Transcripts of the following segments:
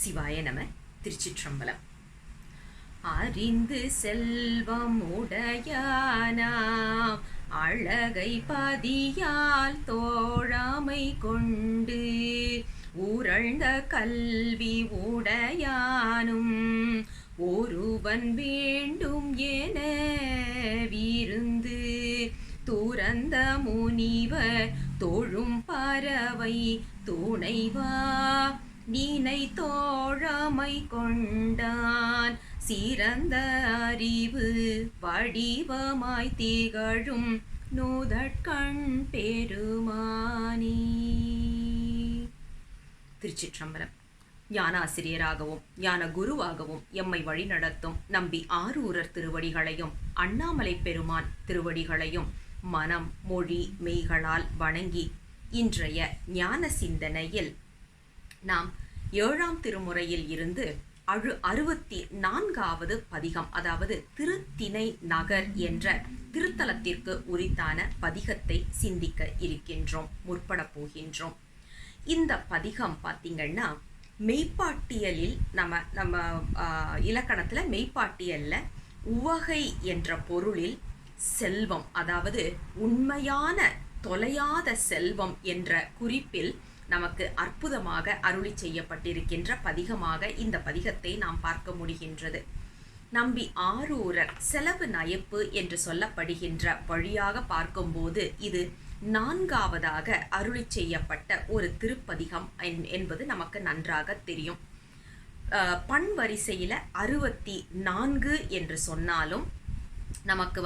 சிவாய நம. திருச்சிற்றம்பலம். அறிந்து செல்வம் உடையானாம் அழகை பதியால் தோழாமை கொண்டு ஊரழ்ந்த கல்வி உடையானும் ஒருவன் வேண்டும் என விருந்து துறந்த முனிவர் தொழும் பறவை துணைவா நீனை தோழமை கொண்டான் சிறந்த அறிவு வடிவமாய் திகழும் நூதற்கண் பெருமானே. திருச்சிற்றம்பலம். ஞானாசிரியராகவும் ஞான குருவாகவும் எம்மை வழிநடத்தும் நம்பி ஆரூரர் திருவடிகளையும் அண்ணாமலை பெருமான் திருவடிகளையும் மனம் மொழி மெய்களால் வணங்கி இன்றைய ஞான சிந்தனையில் நாம் 7ஆம் திருமுறையில் இருந்து 64வது பதிகம், அதாவது திருத்திணை நகர் என்ற திருத்தலத்திற்கு உரித்தான பதிகத்தை சிந்திக்க இருக்கின்றோம், முற்பட போகின்றோம். இந்த பதிகம் பார்த்தீங்கன்னா மெய்ப்பாட்டியலில் நம்ம இலக்கணத்தில் மெய்ப்பாட்டியலில் உவகை என்ற பொருளில் செல்வம், அதாவது உண்மையான தொலையாத செல்வம் என்ற குறிப்பில் நமக்கு அற்புதமாக அருளி செய்யப்பட்டிருக்கின்ற பதிகமாக இந்த பதிகத்தை நாம் பார்க்க முடிகின்றது. நம்பி ஆரூரர் செலவு நயப்பு என்று சொல்லப்படுகின்ற வழியாக பார்க்கும்போது இது 4வதாக அருளி செய்யப்பட்ட ஒரு திருப்பதிகம் என்பது நமக்கு நன்றாக தெரியும். பண் வரிசையில் 64 என்று சொன்னாலும் நமக்கு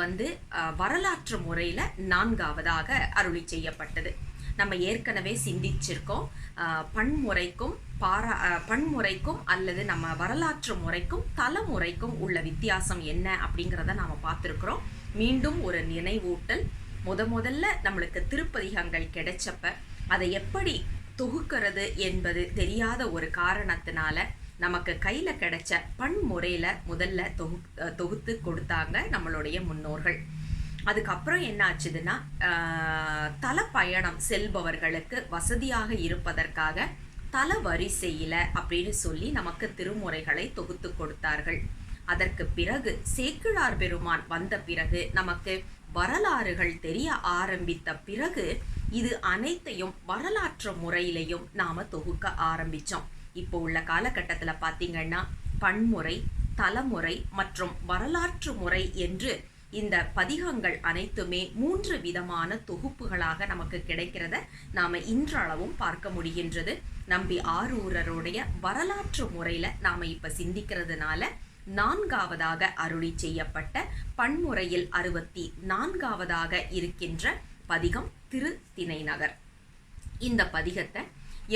வரலாற்று முறையில் 4வதாக அருளி செய்யப்பட்டது. நம்ம ஏற்கனவே சிந்திச்சிருக்கோம். பன்முறைக்கும் அல்லது நம்ம வரலாற்று முறைக்கும் தலைமுறைக்கும் உள்ள வித்தியாசம் என்ன அப்படிங்கிறத நாம் பார்த்துருக்குறோம். மீண்டும் ஒரு நினைவூட்டல். முதல்ல நம்மளுக்கு திருப்பதிகங்கள் கிடைச்சப்ப அதை எப்படி தொகுக்கிறது என்பது தெரியாத ஒரு காரணத்தினால நமக்கு கையில் கிடைச்ச பன்முறையில் முதல்ல தொகுத்து கொடுத்தாங்க நம்மளுடைய முன்னோர்கள். அதுக்கப்புறம் என்ன ஆச்சுதுன்னா, தல பயணம் செல்பவர்களுக்கு வசதியாக இருப்பதற்காக தல வரிசையில் அப்படின்னு சொல்லி நமக்கு திருமுறைகளை தொகுத்து கொடுத்தார்கள். அதற்கு பிறகு சேக்கிழார் பெருமான் வந்த பிறகு நமக்கு வரலாறுகள் தெரிய ஆரம்பித்த பிறகு இது அனைத்தையும் வரலாற்று முறையிலையும் நாம் தொகுக்க ஆரம்பித்தோம். இப்போ உள்ள காலகட்டத்தில் பார்த்தீங்கன்னா பன்முறை, தலைமுறை மற்றும் வரலாற்று முறை என்று இந்த பதிகங்கள் அனைத்துமே 3 விதமான தொகுப்புகளாக நமக்கு கிடைக்கிறத நாம் இன்றளவும் பார்க்க முடிகின்றது. நம்பி ஆரூரருடைய வரலாற்று முறையில் நாம் இப்போ சிந்திக்கிறதுனால 4வதாக அருளி செய்யப்பட்ட பன்முறையில் 64வதாக இருக்கின்ற பதிகம் திருத்திணை நகர். இந்த பதிகத்தை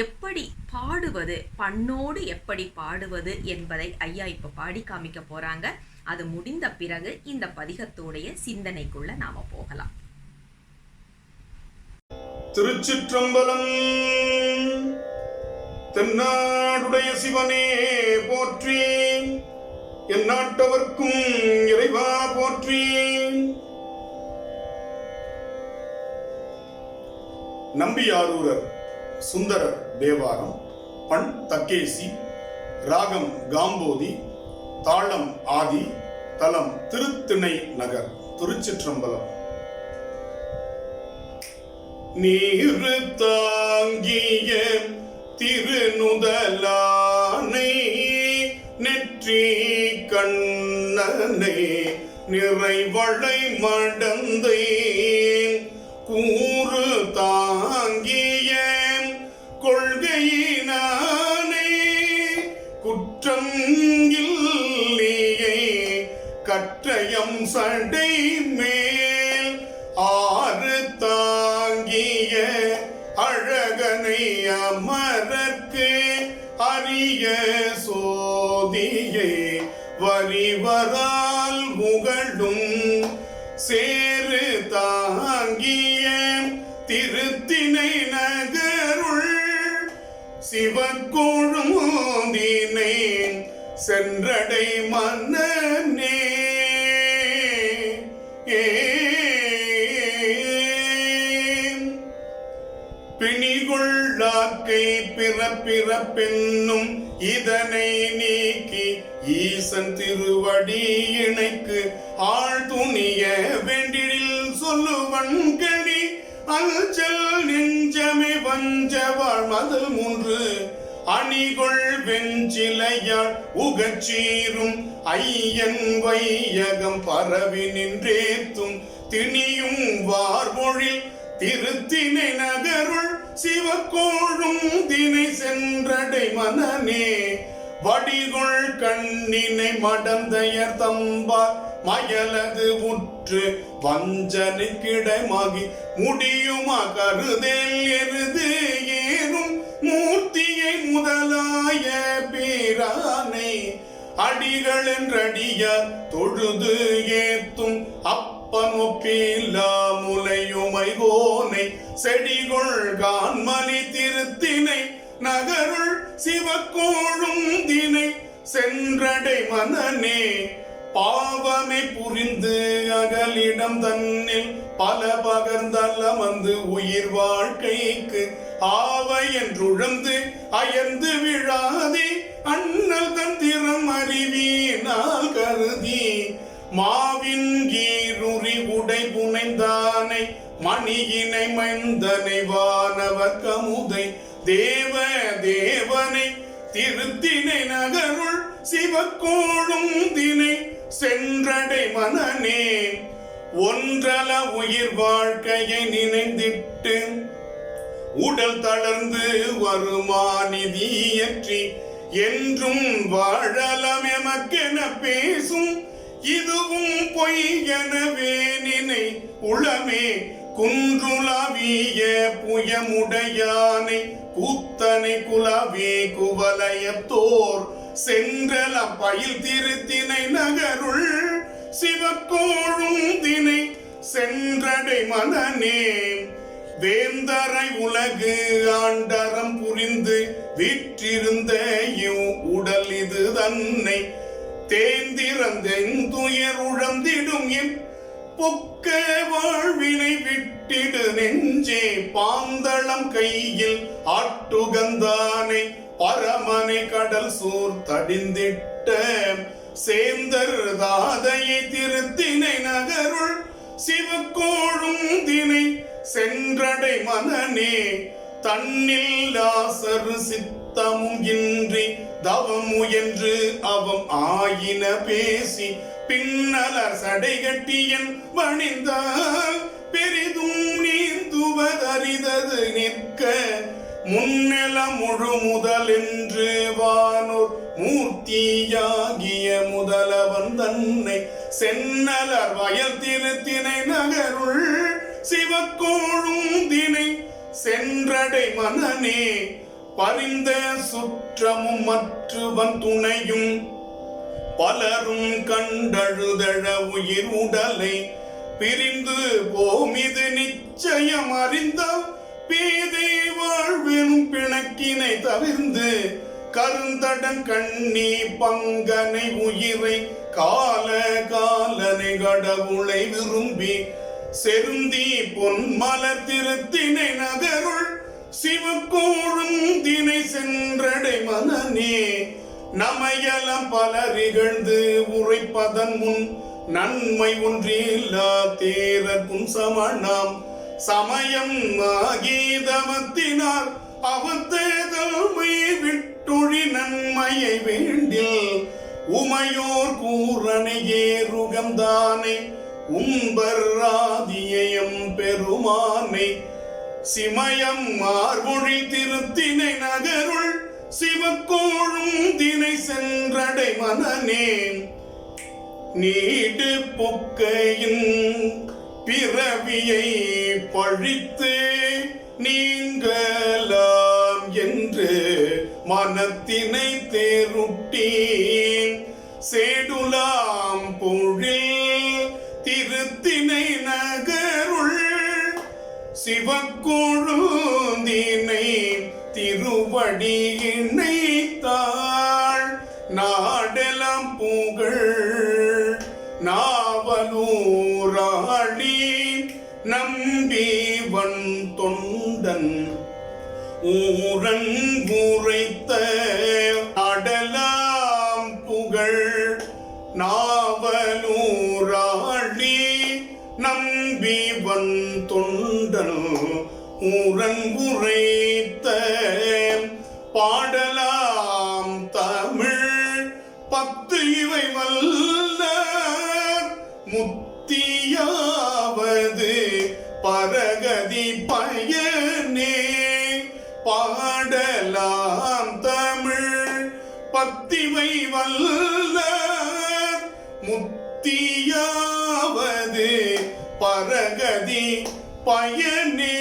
எப்படி பாடுவது, பண்ணோடு எப்படி பாடுவது என்பதை ஐயா இப்போ பாடி காமிக்க போறாங்க. அது முடிந்த பிறகு இந்த பதிகத்தோடைய சிந்தனைக்குள்ள நாம போகலாம். திருச்சிற்றம்பலம். தென்னாடுடைய சிவனே போற்றி, எந்நாட்டவர்க்கும் இறைவா போற்றி. நம்பியாரூரர் சுந்தரர் தேவாரம். பண் தக்கேசி, ராகம் காம்போதி, தாளம் ஆதி, தலம் திருத்திணை நகர். திருச்சிற்றம்பலம். நீரு தாங்கிய திருநுதலானை நெற்றி கண்ணனை நிறைவளை மடந்தை கூறு தாங்கிய கொள்கையினானை குற்றம் இல்லையே கற்றயம் சடை மேல் ஆறு தாங்கிய அழகனை அமரர்க்கு அரிய சோதியை வரிவரால் முகடும் சேரு தாங்கிய திருத்திணை நகருள் சிவக்கோழுமோதினை சென்றடை மன்னனே. பிணிகொள்ளாக்கை பிறப்பிறப்பென்னும் இதனை நீக்கி ஈசன் திருவடி இணைக்கு ஆள் துணிய வெண்டிடில் சொல்லுவன் கணி அல்சல் நெஞ்சமே வஞ்சவாள் மதல் மூன்று அணிகொள் வெஞ்சிலையாள் உகச்சீரும் ஐயன் வையகம் பரவி நின்றேத்தும் திணியும் வார்மொழில் திருத்தினை நகருள் சிவக்கோழும் தினை சென்றடை மனநே வடிகொள் கண்ணினை மடந்தையர் தம்பார் மயலது உற்று வஞ்சனை கிடைமாகி முடியுமா கருதேல் எருது ஏறும் மூர்த்தியை முதலாய பீரானை அடிகள் என்றடியார் தொழுது ஏத்தும் அப்பனொப்பிலா முலையுமைகோனை செடிகொள் கான்மலி திருத்தினை நகருள் சிவக்கோழும் தினை சென்றடை மனநே பாவமை புரிந்து அகலிடம் தன்னில் பல பகர்ந்தல்ல வந்து உயிர் வாழ்க்கைக்கு ஆவை என்றுழந்து அயர்ந்து விழாதே அண்ணல் தந்திரம் அறிவினால் கருதி மாவின் கீருரி உடை புனைந்தானை மணியினை மைந்தனை வானவர் கமுதை தேவ தேவனை திருத்தினை நகருள் சிவக்கோழும் தினை சென்றடை மனநே ஒன்றல உயிர் வாழ்க்கையை நினைந்திட்டு உடல் தளர்ந்து வருமானிதியற்றி என்றும் வாழலாம் எமக்கென பேசும் இதுவும் பொய் எனவே நினை உளமே குன்றுலவிய புயமுடையானை கூத்தனை குலவே குவலயத்தோர் சென்றல பயில் திருத்தினை நகருள் சிவக்கோழும் தினை சென்றடை மனநே வேந்தரை உலகு ஆண்டரம் புரிந்து விற்றிருந்த உடல் இது தன்னை தேந்திரந்தெந்துயர் உழந்திடும் என் பொக்க வாழ்வினை விட்டிடு நெஞ்சே பாந்தளம் கையில் ஆட்டுகந்தானை பரமனை கடல் சூர் தடிந்திட்ட சேந்தர் தாதையை திருத்தினை நகருள் சிவக்கோழும் தினை சென்றடை மனநே தன்னில் ஆசரு சித்தமும் இன்றி தவம் முயன்று அவம் ஆயின பேசி பின்னலர் சடை கட்டியன் வணிந்தால் பெரிதும் நீந்துவதறிதது நிற்க முன்னெல முழு முதல் என்று வானோர் மூர்த்தியாகிய முதலவன் தன்னை சென்னலர் வயல் திருத்தினை நகருள் சிவக்கோழும் தினை சென்றடை மனநே பரிந்த சுற்றமும் மற்றவன் துணையும் பலரும் கண்டழுதழ உயிர் உடலை பிரிந்து போமிது நிச்சயம் அறிந்த பேதை வாழ்வெனும் பிணக்கினை தவிர்ந்து கருந்தடன் கண்ணி பங்கனை உயிரை கால காலனை கடவுளை விரும்பி செருந்தி பொன்மலர் திருத்தினை நகருள் சிவக்கோழும் தினை சென்றடை மனநே நமையலம் பலரிகழ்ந்து உரைப்பதன் முன் நன்மை ஒன்றில்லா தேரக்கும் சமணாம் சமயம் ஆகீதவத்தினார் அவத்தேதல்மை விட்டொழி நன்மையை வேண்டில் உமையோர் கூரணையே ருகம்தானே உம்பர் ஆதியம் பெருமானை சிமயம் மார்மொழி திருத்தினை நகருள் சிவக்கோழும் தினை சென்றடை மனநே நீடு பொக்கையின் பிறவியை பழித்து நீங்கலாம் என்று மனத்தினை தேருட்டி சேடுலாம் பொழில் திருத்தினை நகருள் சிவக்கொழுந்தினை திருவடி இணைத்தாள் நாடெலாம் புகழ் நாவலூராளி நம்பிவன் தொண்டன் ஊரன் உரைத்த அடலாம் புகழ் நாவலூராளி நம்பி தொண்டல் உறங்குரைத்த பாடலாம் தமிழ் பத்து இவை வல்ல முத்தியாவது பரகதி பயனே பாடலாம் தமிழ் பத்திவை வல்ல முத்தியாவது பரகதி பயனே.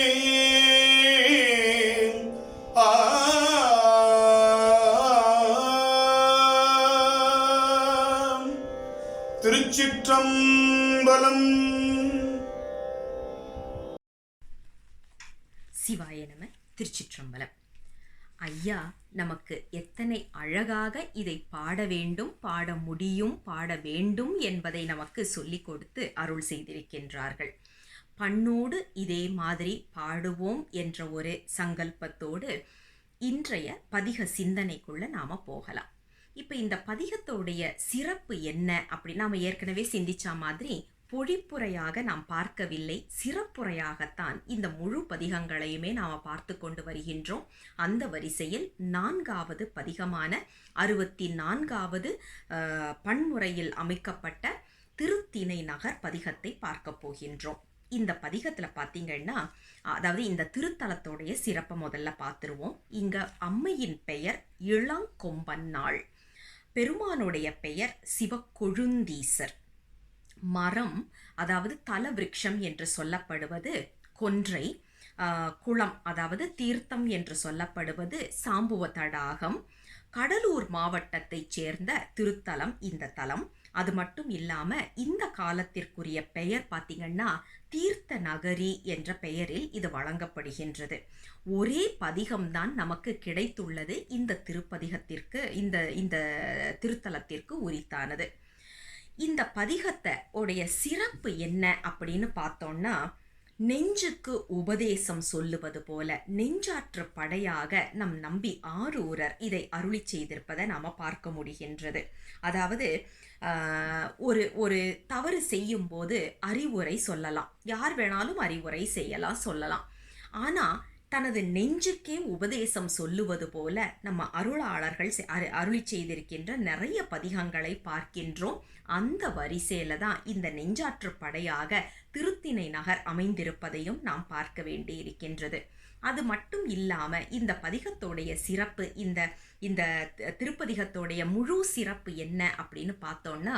திருச்சிற்றம்பலம். சிவாய நம. திருச்சிற்றம்பலம். ஐயா நமக்கு எத்தனை அழகாக இதை பாட வேண்டும், பாட முடியும், பாட வேண்டும் என்பதை நமக்கு சொல்லிக் கொடுத்து அருள் செய்திருக்கின்றார்கள். பண்ணோடு இதே மாதிரி பாடுவோம் என்ற ஒரு சங்கல்பத்தோடு இன்றைய பதிக சிந்தனைக்குள்ள நாம போகலாம். இப்ப இந்த பதிகத்தோடைய சிறப்பு என்ன அப்படின்னு நாம ஏற்கனவே சிந்திச்ச மாதிரி பொழிப்புரையாக நாம் பார்க்கவில்லை, சிறப்புரையாகத்தான் இந்த முழு பதிகங்களையுமே நாம் பார்த்து கொண்டு வருகின்றோம். அந்த வரிசையில் 4வது பதிகமான 64வது பன்முறையில் அமைக்கப்பட்ட திருத்திணை நகர் பதிகத்தை பார்க்க போகின்றோம். இந்த பதிகத்தில் பார்த்தீங்கன்னா, அதாவது இந்த திருத்தலத்தோடைய சிறப்பை முதல்ல பார்த்துருவோம். இங்க அம்மையின் பெயர் இளங்கொம்பன்னாள், பெருமானுடைய பெயர் சிவக்கொழுந்தீசர். மரம், அதாவது தலவிருட்சம் என்று சொல்லப்படுவது கொன்றை, குளம் அதாவது தீர்த்தம் என்று சொல்லப்படுவது சாம்புவ தடாகம். கடலூர் மாவட்டத்தைச் சேர்ந்த திருத்தலம் இந்த தலம். அது மட்டும் இல்லாம இந்த காலத்திற்குரிய பெயர் பார்த்தீங்கன்னா தீர்த்த நகரி என்ற பெயரில் இது வழங்கப்படுகின்றது. ஒரே பதிகம்தான் நமக்கு கிடைத்துள்ளது இந்த திருப்பதிகத்திற்கு, இந்த திருத்தலத்திற்கு உரித்தானது. இந்த பதிகத்தை உடைய சிறப்பு என்ன அப்படின்னு பார்த்தோம்னா, நெஞ்சுக்கு உபதேசம் சொல்லுவது போல நெஞ்சாற்று படையாக நம் நம்பி ஆரூரர் இதை அருளி செய்திருப்பதை நாம பார்க்க முடிகின்றது. அதாவது ஒரு தவறு செய்யும் போது அறிவுரை சொல்லலாம், யார் வேணாலும் அறிவுரை செய்யலாம், சொல்லலாம். ஆனா தனது நெஞ்சுக்கே உபதேசம் சொல்லுவது போல நம்ம அருளாளர்கள் அருளி செய்திருக்கின்ற நிறைய பதிகங்களை பார்க்கின்றோம். அந்த வரிசையில தான் இந்த நெஞ்சாற்று படையாக திருத்திணை நகர் அமைந்திருப்பதையும் நாம் பார்க்க வேண்டி இருக்கின்றது. அது மட்டும் இல்லாம இந்த பதிகத்தோடைய சிறப்பு, இந்த திருப்பதிகத்தோடைய முழு சிறப்பு என்ன அப்படின்னு பார்த்தோம்னா,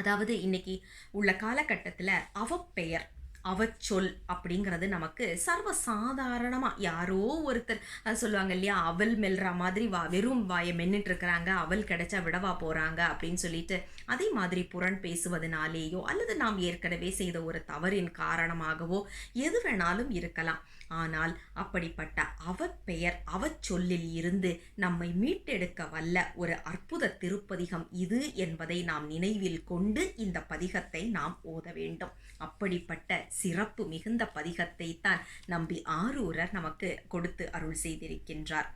அதாவது இன்னைக்கு உள்ள காலகட்டத்தில் அவப்பெயர், அவச்சொல் அப்படிங்கிறது நமக்கு சர்வசாதாரணமாக யாரோ ஒருத்தர் சொல்லுவாங்க இல்லையா, அவல் மெல்ற மாதிரி வெறும் வாயை மென்னுட்டு இருக்கிறாங்க, அவல் கிடைச்சா விடவா போகிறாங்க அப்படின்னு சொல்லிட்டு, அதே மாதிரி புரண் பேசுவதனாலேயோ அல்லது நாம் ஏற்கனவே செய்த ஒரு தவறின் காரணமாகவோ எது வேணாலும் இருக்கலாம். ஆனால் அப்படிப்பட்ட அவப்பெயர், அவச்சொல்லில் இருந்து நம்மை மீட்டெடுக்க வல்ல ஒரு அற்புத திருப்பதிகம் இது என்பதை நாம் நினைவில் கொண்டு இந்த பதிகத்தை நாம் ஓத வேண்டும். அப்படிப்பட்ட சிறப்பு மிகுந்த பதிகத்தை தான் நம்பி ஆரூரர் நமக்கு கொடுத்து அருள் செய்திருக்கின்றார்.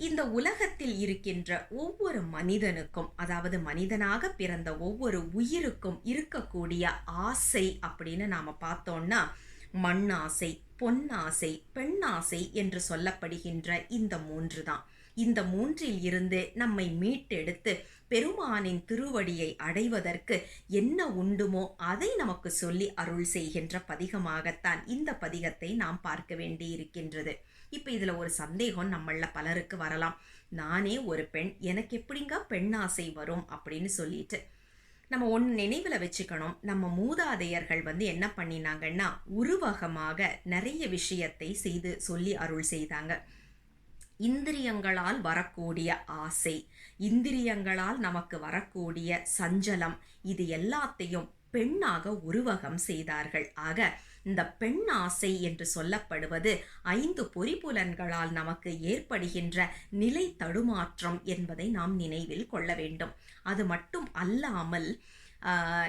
இந்த உலகத்தில் இருக்கின்ற ஒவ்வொரு மனிதனுக்கும், அதாவது மனிதனாக பிறந்த ஒவ்வொரு உயிருக்கும் இருக்கக்கூடிய ஆசை அப்படின்னு நாம பார்த்தோம்னா, மண்ணாசை, பொன்னாசை, பெண்ணாசை என்று சொல்லப்படுகின்ற இந்த 3 தான். இந்த 3இல் இருந்து நம்மை மீட்டெடுத்து பெருமானின் திருவடியை அடைவதற்கு என்ன உண்டுமோ அதை நமக்கு சொல்லி அருள் செய்கின்ற பதிகமாகத்தான் இந்த பதிகத்தை நாம் பார்க்க வேண்டி இருக்கின்றது. இப்ப இதுல ஒரு சந்தேகம் நம்மள பலருக்கு வரலாம், நானே ஒரு பெண், எனக்கு எப்படிங்க பெண்ணாசை வரும் அப்படின்னு சொல்லிட்டு. நம்ம ஒன்று நினைவில் வச்சுக்கணும், நம்ம மூதாதையர்கள் என்ன பண்ணினாங்கன்னா உருவகமாக நிறைய விஷயத்தை செய்து சொல்லி அருள் செய்தாங்க. இந்திரியங்களால் வரக்கூடிய ஆசை, இந்திரியங்களால் நமக்கு வரக்கூடிய சஞ்சலம், இது எல்லாத்தையும் பெண்ணாக உருவகம் செய்தார்கள். ஆக இந்த பெண் ஆசை என்று சொல்லப்படுவது 5 பொறிப்புலன்களால் நமக்கு ஏற்படுகின்ற நிலை தடுமாற்றம் என்பதை நாம் நினைவில் கொள்ள வேண்டும். அது மட்டும் அல்லாமல்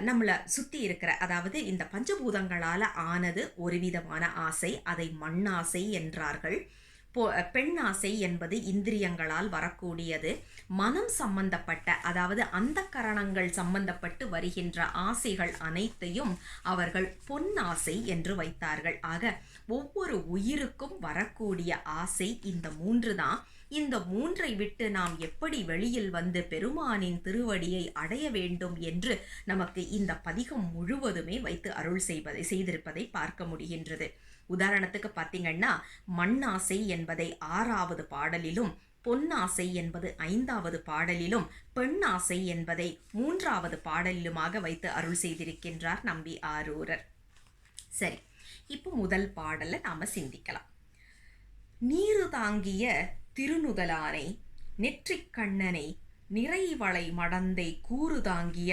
நம்மளை சுற்றி இருக்கிற, அதாவது இந்த பஞ்சபூதங்களால் ஆனது ஒரு விதமான ஆசை, அதை மண்ணாசை என்றார்கள். பெண் ஆசை என்பது இந்திரியங்களால் வரக்கூடியது. மனம் சம்பந்தப்பட்ட, அதாவது அந்த கரணங்கள் சம்பந்தப்பட்டு வருகின்ற ஆசைகள் அனைத்தையும் அவர்கள் பொன்னாசை என்று வைத்தார்கள். ஆக ஒவ்வொரு உயிருக்கும் வரக்கூடிய ஆசை இந்த 3 தான். இந்த 3ஐ விட்டு நாம் எப்படி வெளியில் வந்து பெருமானின் திருவடியை அடைய வேண்டும் என்று நமக்கு இந்த பதிகம் முழுவதுமே வைத்து அருள் செய்திருப்பதை பார்க்க முடிகின்றது. உதாரணத்துக்கு பார்த்தீங்கன்னா, மண்ணாசை என்பதை 6வது பாடலிலும், பொன்னாசை என்பது 5வது பாடலிலும், பெண்ணாசை என்பதை 3வது பாடலிலுமாக வைத்து அருள் செய்திருக்கின்றார் நம்பி ஆரூரர். சரி, இப்போ முதல் பாடலை நாம சிந்திக்கலாம். நீரு தாங்கிய திருநுதலானை, நெற்றிக் கண்ணனை, நிறைவளை மடந்தை கூறு தாங்கிய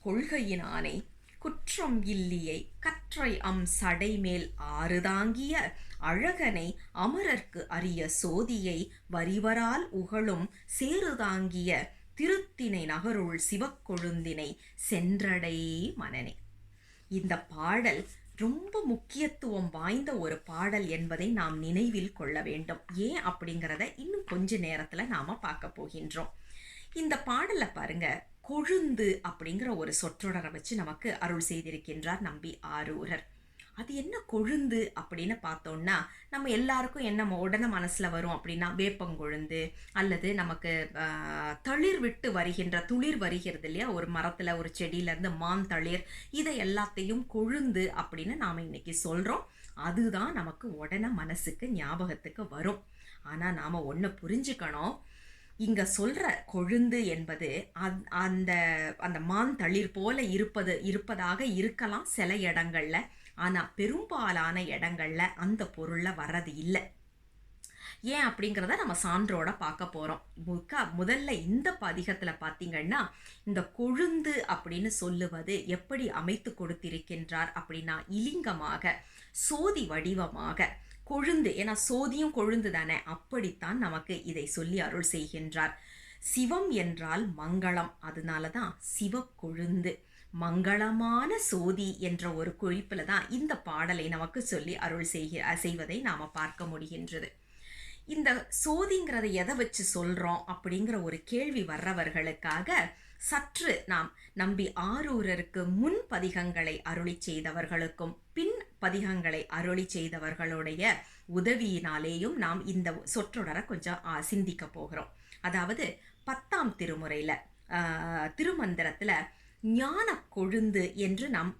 கொள்கையினானை, குற்றம் இல்லியை கற்றை சடைமேல் ஆறு தாங்கிய அழகனை, அமரர்க்கு அரிய சோதியை வரிவரால் உகழும் சேறு தாங்கிய திருத்தினை நகருள் சிவக்கொழுந்தினை சென்றடை மனனே. இந்த பாடல் ரொம்ப முக்கியத்துவம் வாய்ந்த ஒரு பாடல் என்பதை நாம் நினைவில் கொள்ள வேண்டும். ஏன் அப்படிங்கிறத இன்னும் கொஞ்ச நேரத்துல நாம பார்க்க போகின்றோம். இந்த பாடலை பாருங்க, கொழுந்து அப்படிங்கிற ஒரு சொற்றொடரை வச்சு நமக்கு அருள் செய்திருக்கின்றார் நம்பி ஆரூரர். அது என்ன கொழுந்து அப்படின்னு பார்த்தோம்னா, நம்ம எல்லாருக்கும் என்ன உடனே மனசுல வரும் அப்படின்னா, வேப்பங்கொழுந்து அல்லது நமக்கு தளிர் விட்டு வருகின்ற துளிர் வருகிறது இல்லையா, ஒரு மரத்துல ஒரு செடியில இருந்து மாந்தளிர், இதை எல்லாத்தையும் கொழுந்து அப்படின்னு நாம இன்னைக்கு சொல்றோம். அதுதான் நமக்கு உடனே மனசுக்கு ஞாபகத்துக்கு வரும். ஆனா நாம ஒண்ணு புரிஞ்சுக்கணும், இங்க சொல்ற கொழுந்து என்பது அந்த அந்த மாந்தளிர் போல இருப்பதாக இருக்கலாம் சில இடங்கள்ல. ஆனா பெரும்பாலான இடங்கள்ல அந்த பொருள்ல வர்றது இல்லை. ஏன் அப்படிங்கிறத நம்ம சான்றோட பார்க்க போறோம். முதல்ல இந்த பதிகத்துல பார்த்தீங்கன்னா, இந்த கொழுந்து அப்படின்னு சொல்லுவது எப்படி அமைத்து கொடுத்திருக்கின்றார் அப்படின்னா, இலிங்கமாக, சோதி வடிவமாக கொழுந்து, ஏன்னா சோதியும் கொழுந்து தானே, அப்படித்தான் நமக்கு இதை சொல்லி அருள் செய்கின்றார். சிவம் என்றால் மங்களம், அதனாலதான் சிவ கொழுந்து, மங்களமான சோதி என்ற ஒரு குறிப்பில் தான் இந்த பாடலை நமக்கு சொல்லி அருள் செய்வதை நாம பார்க்க முடிகின்றது. இந்த சோதிங்கிறத எதை வச்சு சொல்றோம் அப்படிங்கிற ஒரு கேள்வி வர்றவர்களுக்காக சற்று நாம் நம்பி ஆரூரருக்கு முன் பதிகங்களை அருளி செய்தவர்களுக்கும் பின் பதிகங்களை அருளி செய்தவர்களுடைய உதவியினாலேயும் நாம் இந்த சொற்றொடரை கொஞ்சம் சிந்திக்க போகிறோம். அதாவது 10ஆம் திருமுறையில திருமந்திரத்துல ஞான கொழுந்து என்று நாம்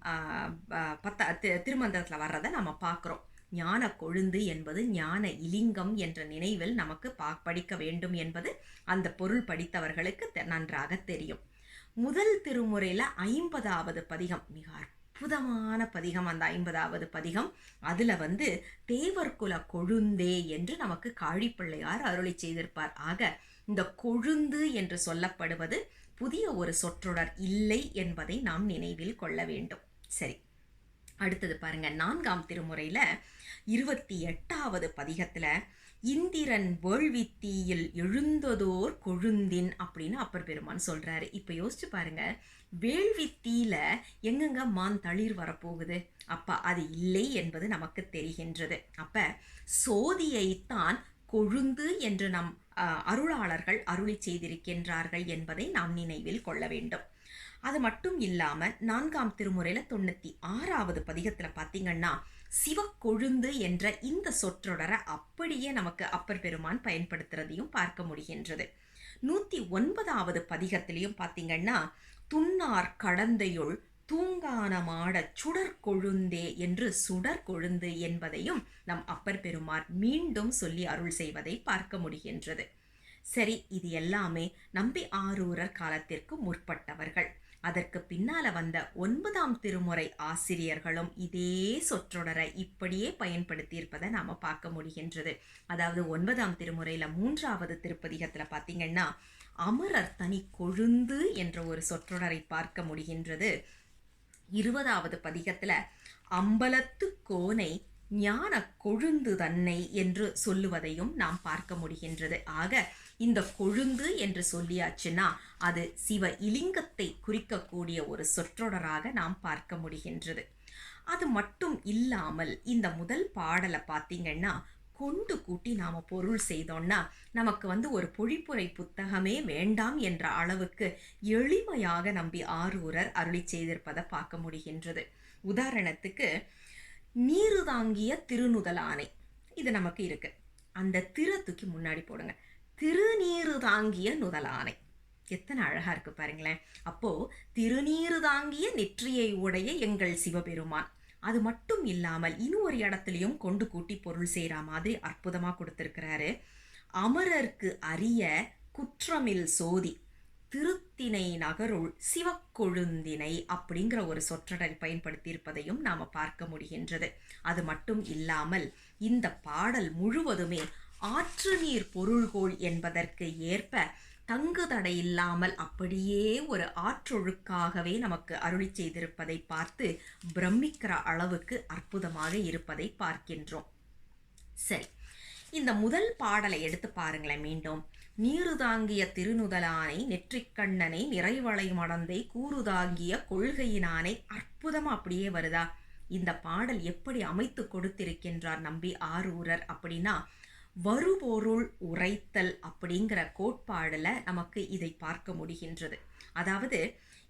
திருமந்திரத்துல வர்றதை நம்ம பார்க்கிறோம். ஞான கொழுந்து என்பது ஞான இலிங்கம் என்ற நினைவில் நமக்கு படிக்க வேண்டும் என்பது அந்த பொருள் படித்தவர்களுக்கு நன்றாக தெரியும். முதல் திருமுறையில 50வது பதிகம் மிக அற்புதமான பதிகம். அந்த 50வது பதிகம், அதுல தேவர்குல கொழுந்தே என்று நமக்கு காழிப்பிள்ளையார் அருளி செய்திருப்பார். ஆக இந்த கொழுந்து என்று சொல்லப்படுவது புதிய ஒரு சொற்றொடர் இல்லை என்பதை நாம் நினைவில் கொள்ள வேண்டும். சரி, அடுத்தது பாருங்க, 4ஆம் திருமுறையில 28வது பதிகத்துல இந்திரன் வேள்வித்தீயில் எழுந்ததோர் கொழுந்தின் அப்படின்னு அப்பர் பெருமான் சொல்றாரு. இப்ப யோசிச்சு பாருங்க, வேள்வித்தீல எங்கெங்க மான் தளிர் வரப்போகுது? அப்ப அது இல்லை என்பது நமக்கு தெரிகின்றது. அப்ப சோதியைத்தான் கொழுந்து என்று நம் அருளாளர்கள் அருளி செய்திருக்கின்றார்கள் என்பதை நாம் நினைவில் கொள்ள வேண்டும். அது மட்டும் இல்லாம 4ஆம் திருமுறையில 96வது பதிகத்துல பாத்தீங்கன்னா, சிவக்கொழுந்து என்ற இந்த சொற்றொடரை அப்படியே நமக்கு அப்பர் பெருமான் பயன்படுத்துறதையும் பார்க்க முடிகின்றது. 109வது பதிகத்திலையும் பாத்தீங்கன்னா, துன்னார் கடந்தையுள் தூங்கான மாட சுடர் கொழுந்தே என்று சுடர் கொழுந்து என்பதையும் நம் அப்பர் பெருமார் மீண்டும் சொல்லி அருள் செய்வதை பார்க்க முடிகின்றது. சரி, இது எல்லாமே நம்பி ஆரூரர் காலத்திற்கு முற்பட்டவர்கள். அதற்கு பின்னால வந்த 9ஆம் திருமுறை ஆசிரியர்களும் இதே சொற்றொடரை இப்படியே பயன்படுத்தி இருப்பதை நாம பார்க்க முடிகின்றது. அதாவது 9ஆம் திருமுறையில 3வது திருப்பதிகத்துல பாத்தீங்கன்னா, அமரர் தனி கொழுந்து என்ற ஒரு சொற்றொடரை பார்க்க முடிகின்றது. 20வது பதிகத்துல அம்பலத்து கோனை ஞான கொழுந்து தன்னை என்று சொல்லுவதையும் நாம் பார்க்க முடிகின்றது. ஆக இந்த கொழுந்து என்று சொல்லியாச்சுன்னா அது சிவ இலிங்கத்தை குறிக்கக்கூடிய ஒரு சொற்றொடராக நாம் பார்க்க முடிகின்றது. அது மட்டும் இல்லாமல் இந்த முதல் பாடலை பார்த்தீங்கன்னா, கொண்டு கூட்டி நாம பொருள் செய்தோம்னா நமக்கு ஒரு பொழிப்புரை புத்தகமே வேண்டாம் என்ற அளவுக்கு எளிமையாக நம்பி ஆரூரர் அருளி செய்திருப்பதை பார்க்க முடிகின்றது. உதாரணத்துக்கு நீரு தாங்கிய திருநுதலானை இது நமக்கு இருக்கு. அந்த தூக்கி முன்னாடி போடுங்க. திருநீரு தாங்கிய நுதலானை எத்தனை அழகா இருக்கு பாருங்களேன். அப்போ திருநீரு தாங்கிய நெற்றியை உடைய எங்கள் சிவபெருமான். அது மட்டும் இல்லாமல் இன்னொரு இடத்துலையும் கொண்டு கூட்டி பொருள் செய்கிற மாதிரி அற்புதமாக கொடுத்திருக்கிறாரு. அமரர்க்கு அரிய குற்றமில் சோதி திருத்தினை நகருள் சிவக்கொழுந்தினை அப்படிங்கிற ஒரு சொற்றொடரை பயன்படுத்தி இருப்பதையும் நாம பார்க்க முடிகின்றது. அது மட்டும் இல்லாமல் இந்த பாடல் முழுவதுமே ஆற்று நீர் பொருள்கோள் என்பதற்கு ஏற்ப தங்குதடை இல்லாமல் அப்படியே ஒரு ஆற்றொழுக்காகவே நமக்கு அருளி செய்திருப்பதை பார்த்து பிரமிக்கிற அளவுக்கு அற்புதமாக இருப்பதை பார்க்கின்றோம். சரி, இந்த முதல் பாடலை எடுத்து பாருங்களேன். மீண்டும் நீரு தாங்கிய திருநுதலானை நெற்றிக்கண்ணனை நிறைவளை மடந்தை கூறுதாங்கிய கொள்கையினானை அற்புதமா அப்படியே வருதா? இந்த பாடல் எப்படி அமைத்து கொடுத்திருக்கின்றார் நம்பி ஆரூரர் அப்படின்னா, வருபொருள் உரைத்தல் அப்படிங்கிற கோட்பாடுல நமக்கு இதை பார்க்க முடிகின்றது. அதாவது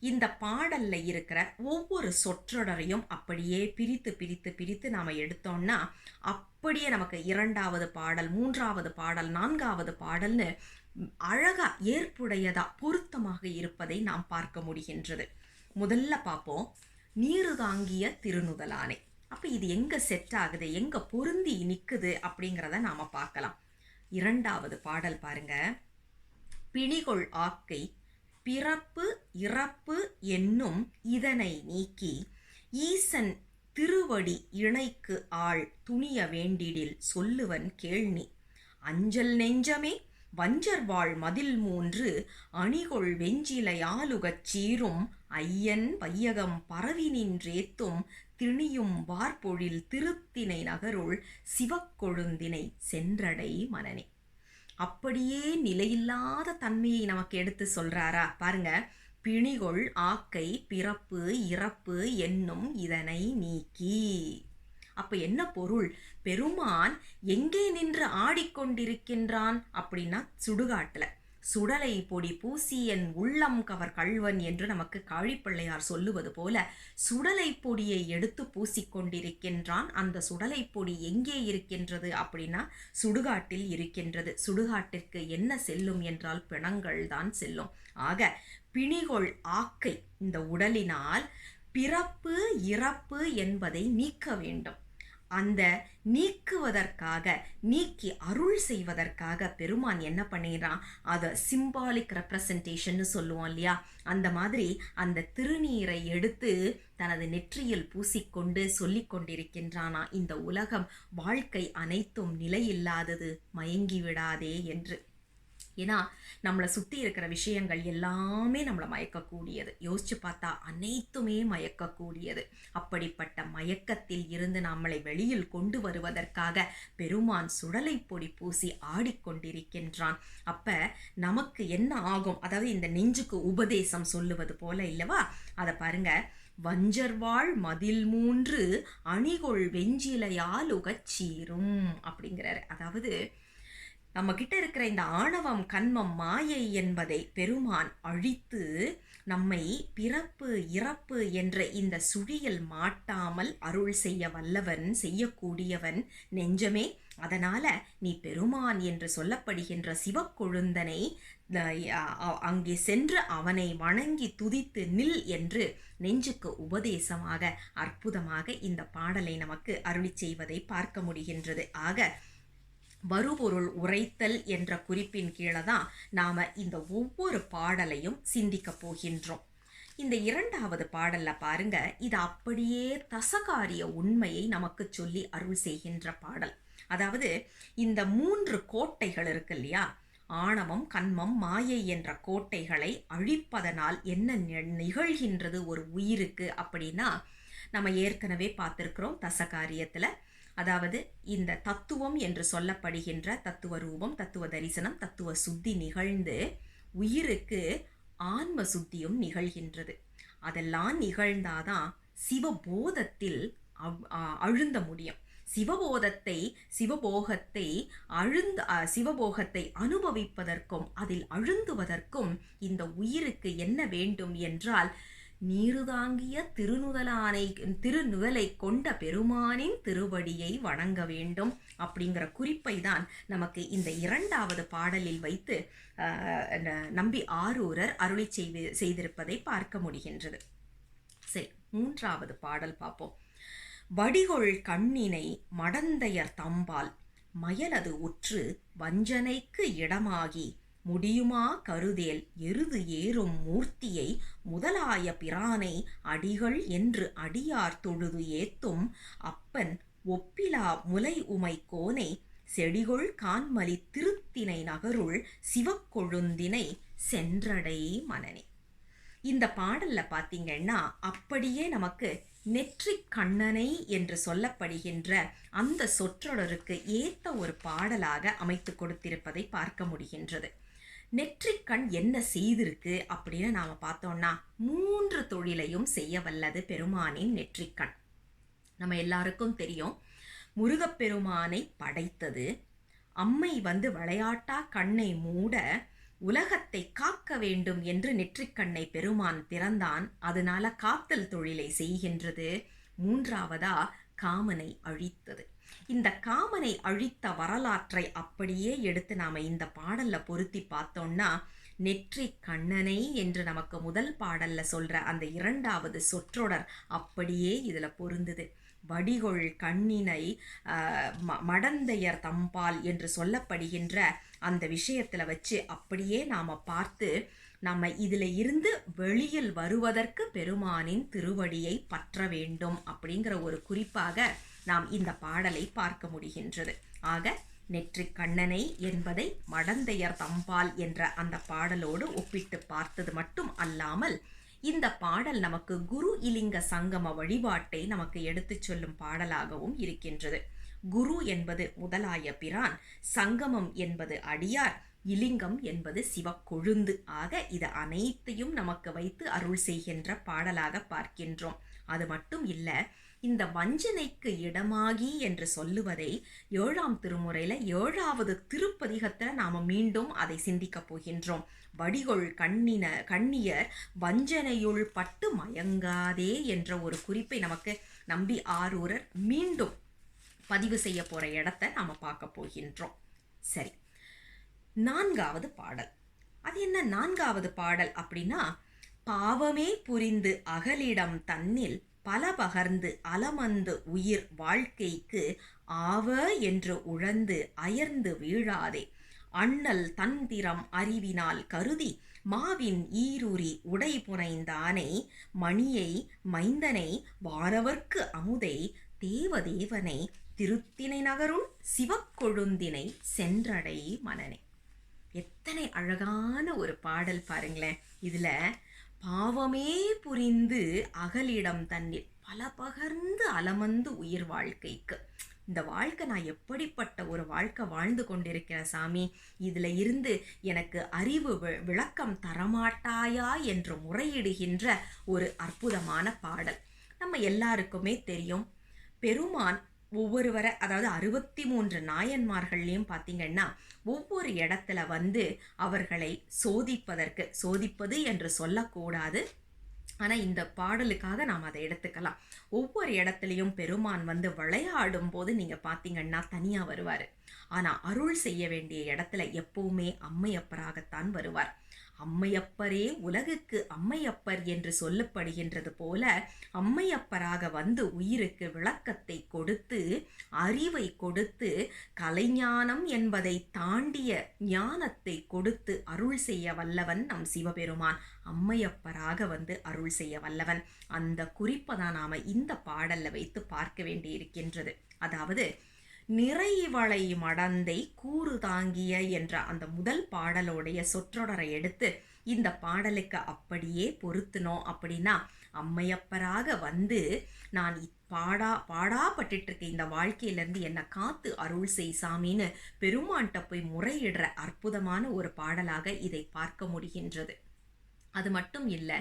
இந்த பாடல்ல இருக்கிற ஒவ்வொரு சொற்றொடரையும் அப்படியே பிரித்து பிரித்து பிரித்து நாம எடுத்தோம்னா அப்படியே நமக்கு 2வது பாடல், 3வது பாடல், 4வது பாடல்னு அழகா ஏற்புடையதா பொருத்தமாக இருப்பதை நாம் பார்க்க முடிகின்றது. முதல்ல பார்ப்போம் நீரு தாங்கிய திருநுதலானை. அப்ப இது எங்க செட் ஆகுது, எங்க பொருந்தி நிக்குது அப்படிங்கிறத நாம பார்க்கலாம். 2வது பாடல் பாருங்க. பிணிகொள் ஆக்கை பிறப்பு இறப்பு என்னும் இதனை நீக்கி ஈசன் திருவடி இணைக்கு ஆள் துணிய வேண்டிடில் சொல்லுவன் கேள்னி அஞ்சல் நெஞ்சமே வஞ்சர் வாழ் மதில் 3 அணிகொள் வெஞ்சிலையாலுகச் சீரும் ஐயன் வையகம் பரவி நின்றேத்தும் திணியும் வார்பொழில் திருத்தினை நகருள் சிவக்கொழுந்தினை சென்றடை மனனே. அப்படியே நிலையில்லாத தன்மையை நமக்கு எடுத்து சொல்றாரா பாருங்க. பிணிகொள் ஆக்கை பிறப்பு இறப்பு என்னும் இதனை நீக்கி. அப்ப என்ன பொருள்? பெருமான் எங்கே நின்று ஆடிக்கொண்டிருக்கின்றான் அப்படின்னா சுடுகாட்டுல. சுடலை பொடி பூசி என் உள்ளம் கவர் கள்வன் என்று நமக்கு காழிப்பிள்ளையார் சொல்லுவது போல சுடலை பொடியை எடுத்து பூசிக்கொண்டிருக்கின்றான். அந்த சுடலை பொடி எங்கே இருக்கின்றது அப்படின்னா சுடுகாட்டில் இருக்கின்றது. சுடுகாட்டிற்கு என்ன செல்லும் என்றால் பிணங்கள் தான் செல்லும். ஆக பிணிகொள் ஆக்கை, இந்த உடலினால் பிறப்பு இறப்பு என்பதை நீக்க வேண்டும். அந்த நீக்குவதற்காக, நீக்கி அருள் செய்வதற்காக பெருமான் என்ன பண்ணிடுறான், அதை சிம்பாலிக் ரெப்ரசன்டேஷன் சொல்லுவோம் இல்லையா, அந்த மாதிரி அந்த திருநீரை எடுத்து தனது நெற்றியில் பூசிக்கொண்டு சொல்லி கொண்டிருக்கின்றானா, இந்த உலகம் வாழ்க்கை அனைத்தும் நிலையில்லாதது, மயங்கி விடாதே என்று. ஏன்னா நம்மளை சுற்றி இருக்கிற விஷயங்கள் எல்லாமே நம்மளை மயக்கக்கூடியது. யோசிச்சு பார்த்தா அனைத்துமே மயக்கக்கூடியது. அப்படிப்பட்ட மயக்கத்தில் இருந்து நம்மளை வெளியில் கொண்டு வருவதற்காக பெருமான் சுடலை பொடி பூசி ஆடிக்கொண்டிருக்கின்றான். அப்ப நமக்கு என்ன ஆகும், அதாவது இந்த நெஞ்சுக்கு உபதேசம் சொல்லுவது போல இல்லவா, அதை பாருங்க. வஞ்சர்வாள் மதில் 3 அணிகொள் வெஞ்சிலையாலுகச் சீரும் அப்படிங்கிறாரு. அதாவது நம்ம கிட்ட இருக்கிற இந்த ஆணவம் கண்மம் மாயை என்பதை பெருமான் அழித்து நம்மை பிறப்பு இறப்பு என்ற இந்த சுழியில் மாட்டாமல் அருள் செய்ய வல்லவன், செய்யக்கூடியவன் நெஞ்சமே. அதனால நீ பெருமான் என்று சொல்லப்படுகின்ற சிவக்கொழுந்தனை அங்கே சென்று அவனை வணங்கி துதித்து நில் என்று நெஞ்சுக்கு உபதேசமாக அற்புதமாக இந்த பாடலை நமக்கு அருளி செய்வதை பார்க்க முடிகின்றது. ஆக வருபொருள் உரைத்தல் என்ற குறிப்பின் கீழே தான் நாம இந்த ஒவ்வொரு பாடலையும் சிந்திக்க போகின்றோம். இந்த 2வது பாடல்ல பாருங்க, இது அப்படியே தசகாரிய உண்மையை நமக்கு சொல்லி அருள் செய்கின்ற பாடல். அதாவது இந்த 3 கோட்டைகள் இருக்கு இல்லையா, ஆணவம் கண்மம் மாயை என்ற கோட்டைகளை அழிப்பதனால் என்ன நிகழ்கின்றது ஒரு உயிருக்கு அப்படின்னா, நம்ம ஏற்கனவே பார்த்திருக்கிறோம் தசகாரியத்துல. அதாவது இந்த தத்துவம் என்று சொல்லப்படுகின்ற தத்துவ ரூபம், தத்துவ தரிசனம், தத்துவ சுத்தி நிகழ்ந்து உயிருக்கு ஆன்ம சுத்தியும் நிகழ்கின்றது. அதெல்லாம் நிகழ்ந்தாதான் சிவபோதத்தில் அழுந்த முடியும். சிவபோகத்தை சிவபோகத்தை அனுபவிப்பதற்கும் அதில் அழுந்துவதற்கும் இந்த உயிருக்கு என்ன வேண்டும் என்றால், நீருதாங்கிய திருநுதலை கொண்ட பெருமானின் திருவடியை வணங்க வேண்டும் அப்படிங்கிற குறிப்பை தான் நமக்கு இந்த இரண்டாவது பாடலில் வைத்து நம்பி ஆரூரர் அருளி செய்திருப்பதை பார்க்க முடிகின்றது. சரி, மூன்றாவது பாடல் பார்ப்போம். வடிகொள் கண்ணினை மடந்தையர் தம்பால் மயலது உற்று வஞ்சனைக்கு இடமாகி முடியுமா கருதேல் எருது ஏறும் மூர்த்தியை முதலாய பிரானை அடிகள் என்று அடியார் தொழுது ஏத்தும் அப்பன் ஒப்பிலா முலை உமை கோனை செடிகொள் கான்மலி திருத்தினை நகருள் சிவக்கொழுந்தினை சென்றடை மனனே. இந்த பாடல்ல பார்த்தீங்கன்னா அப்படியே நமக்கு நெற்றிக் கண்ணனை என்று சொல்லப்படுகின்ற அந்த சொற்றொடருக்கு ஏத்த ஒரு பாடலாக அமைத்து கொடுத்திருப்பதை பார்க்க முடிகின்றது. நெற்றிக்கண் என்ன செய்திருக்கு அப்படின்னு நாம பார்த்தோம்னா, 3 தொழிலையும் செய்ய வல்லது பெருமானின் நெற்றிக்கண். நம்ம எல்லாருக்கும் தெரியும், முருகப்பெருமானை படைத்தது, அம்மை விளையாட்டா கண்ணை மூட உலகத்தை காக்க வேண்டும் என்று நெற்றிக்கண்ணை பெருமான் திறந்தான். அதனால காத்தல் தொழிலை செய்கின்றது. 3வதா காமனை அழித்தது. இந்த காமனை அழித்த வரலாற்றை அப்படியே எடுத்து நாம இந்த பாடல்ல பொருத்தி பார்த்தோம்னா, நெற்றி கண்ணனை என்று நமக்கு முதல் பாடல்ல சொல்ற அந்த 2வது சொற்றொடர் அப்படியே இதுல பொருந்துது. வடிகொள் கண்ணினை மடந்தையர் தம்பால் என்று சொல்லப்படுகின்ற அந்த விஷயத்துல வச்சு அப்படியே நாம பார்த்து நம்ம இதுல இருந்து வெளியில் வருவதற்கு பெருமானின் திருவடியை பற்ற வேண்டும் அப்படிங்கிற ஒரு குறிப்பாக நாம் இந்த பாடலை பார்க்க முடிகின்றது. ஆக நெற்றிக் கண்ணனை என்பதை மடந்தையர் தம்பால் என்ற அந்த பாடலோடு ஒப்பிட்டு பார்த்தது மட்டும் அல்லாமல், இந்த பாடல் நமக்கு குரு இலிங்க சங்கம வழிபாட்டை நமக்கு எடுத்து சொல்லும் பாடலாகவும் இருக்கின்றது. குரு என்பது முதலாய பிரான், சங்கமம் என்பது அடியார், இலிங்கம் என்பது சிவக்கொழுந்து. ஆக இது அனைத்தையும் நமக்கு வைத்து அருள் செய்கின்ற பாடலாக பார்க்கின்றோம். அது மட்டும் இல்ல, இந்த வஞ்சனைக்கு இடமாகி என்று சொல்லுவதை 7ஆம் திருமுறையில 7வது திருப்பதிகத்துல நாம மீண்டும் அதை சிந்திக்க போகின்றோம். வடிகொள் கண்ணியர் வஞ்சனையுள் பட்டு மயங்காதே என்ற ஒரு குறிப்பை நமக்கு நம்பி ஆரூரர் மீண்டும் பதிவு செய்ய போற இடத்தை நாம பார்க்க போகின்றோம். சரி, 4வது பாடல். அது என்ன 4வது பாடல் அப்படின்னா, பாவமே புரிந்து அகலிடம் தன்னில் பல பகர்ந்து அலமந்து உயிர் வாழ்க்கைக்கு ஆவ என்று உழந்து அயர்ந்து வீழாதே, அண்ணல் தந்திரம் அறிவினால் கருதி மாவின் ஈருரி உடை புனைந்தானை மணியை மைந்தனை வானவர்க்கு அமுதை தேவதேவனை திருத்தினை நகருள் சிவக்கொழுந்தினை சென்றடை மனனே. எத்தனை அழகான ஒரு பாடல் பாருங்களேன். இதுல பாவமே புரிந்து அகலிடம் தன்னில் பல பகர்ந்து அலமந்து உயிர் வாழ்க்கைக்கு, இந்த வாழ்க்கை நான் எப்படிப்பட்ட ஒரு வாழ்க்கை வாழ்ந்து கொண்டிருக்கிற சாமி, இதுல இருந்து எனக்கு அறிவு விளக்கம் தரமாட்டாயா என்று முறையிடுகின்ற ஒரு அற்புதமான பாடல். நம்ம எல்லாருக்குமே தெரியும், பெருமான் ஒவ்வொருவரை, அதாவது 63 நாயன்மார்கள்லையும் பார்த்தீங்கன்னா ஒவ்வொரு இடத்துல அவர்களை சோதிப்பது என்று சொல்லக்கூடாது, ஆனால் இந்த பாடலுக்காக நாம் அதை எடுத்துக்கலாம். ஒவ்வொரு இடத்துலையும் பெருமான் விளையாடும் போது நீங்கள் பார்த்தீங்கன்னா தனியாக வருவார். ஆனால் அருள் செய்ய வேண்டிய இடத்துல எப்பவுமே அம்மையப்பராகத்தான் வருவார். அம்மையப்பரே உலகுக்கு அம்மையப்பர் என்று சொல்லப்படுகின்றது போல அம்மையப்பராக உயிருக்கு விளக்கத்தை கொடுத்து, அறிவை கொடுத்து, கலைஞானம் என்பதை தாண்டிய ஞானத்தை கொடுத்து அருள் செய்ய வல்லவன் நம் சிவபெருமான். அம்மையப்பராக அருள் செய்ய வல்லவன். அந்த குறிப்பை தான் நாம இந்த பாடல்ல வைத்து பார்க்க வேண்டி இருக்கின்றது. அதாவது நிறைவளை மடந்தை கூறு தாங்கிய என்ற அந்த முதல் பாடலோடைய சொற்றொடரை எடுத்து இந்த பாடலுக்கு அப்படியே பொருத்தினோம் அப்படின்னா, அம்மையப்பராக நான் பாடாப்பட்டு இருக்க இந்த வாழ்க்கையிலேருந்து என்னை காத்து அருள் செய் சாமின்னு பெருமான்கிட்ட போய் முறையிடுற அற்புதமான ஒரு பாடலாக இதை பார்க்க முடிகின்றது. அது மட்டும் இல்லை,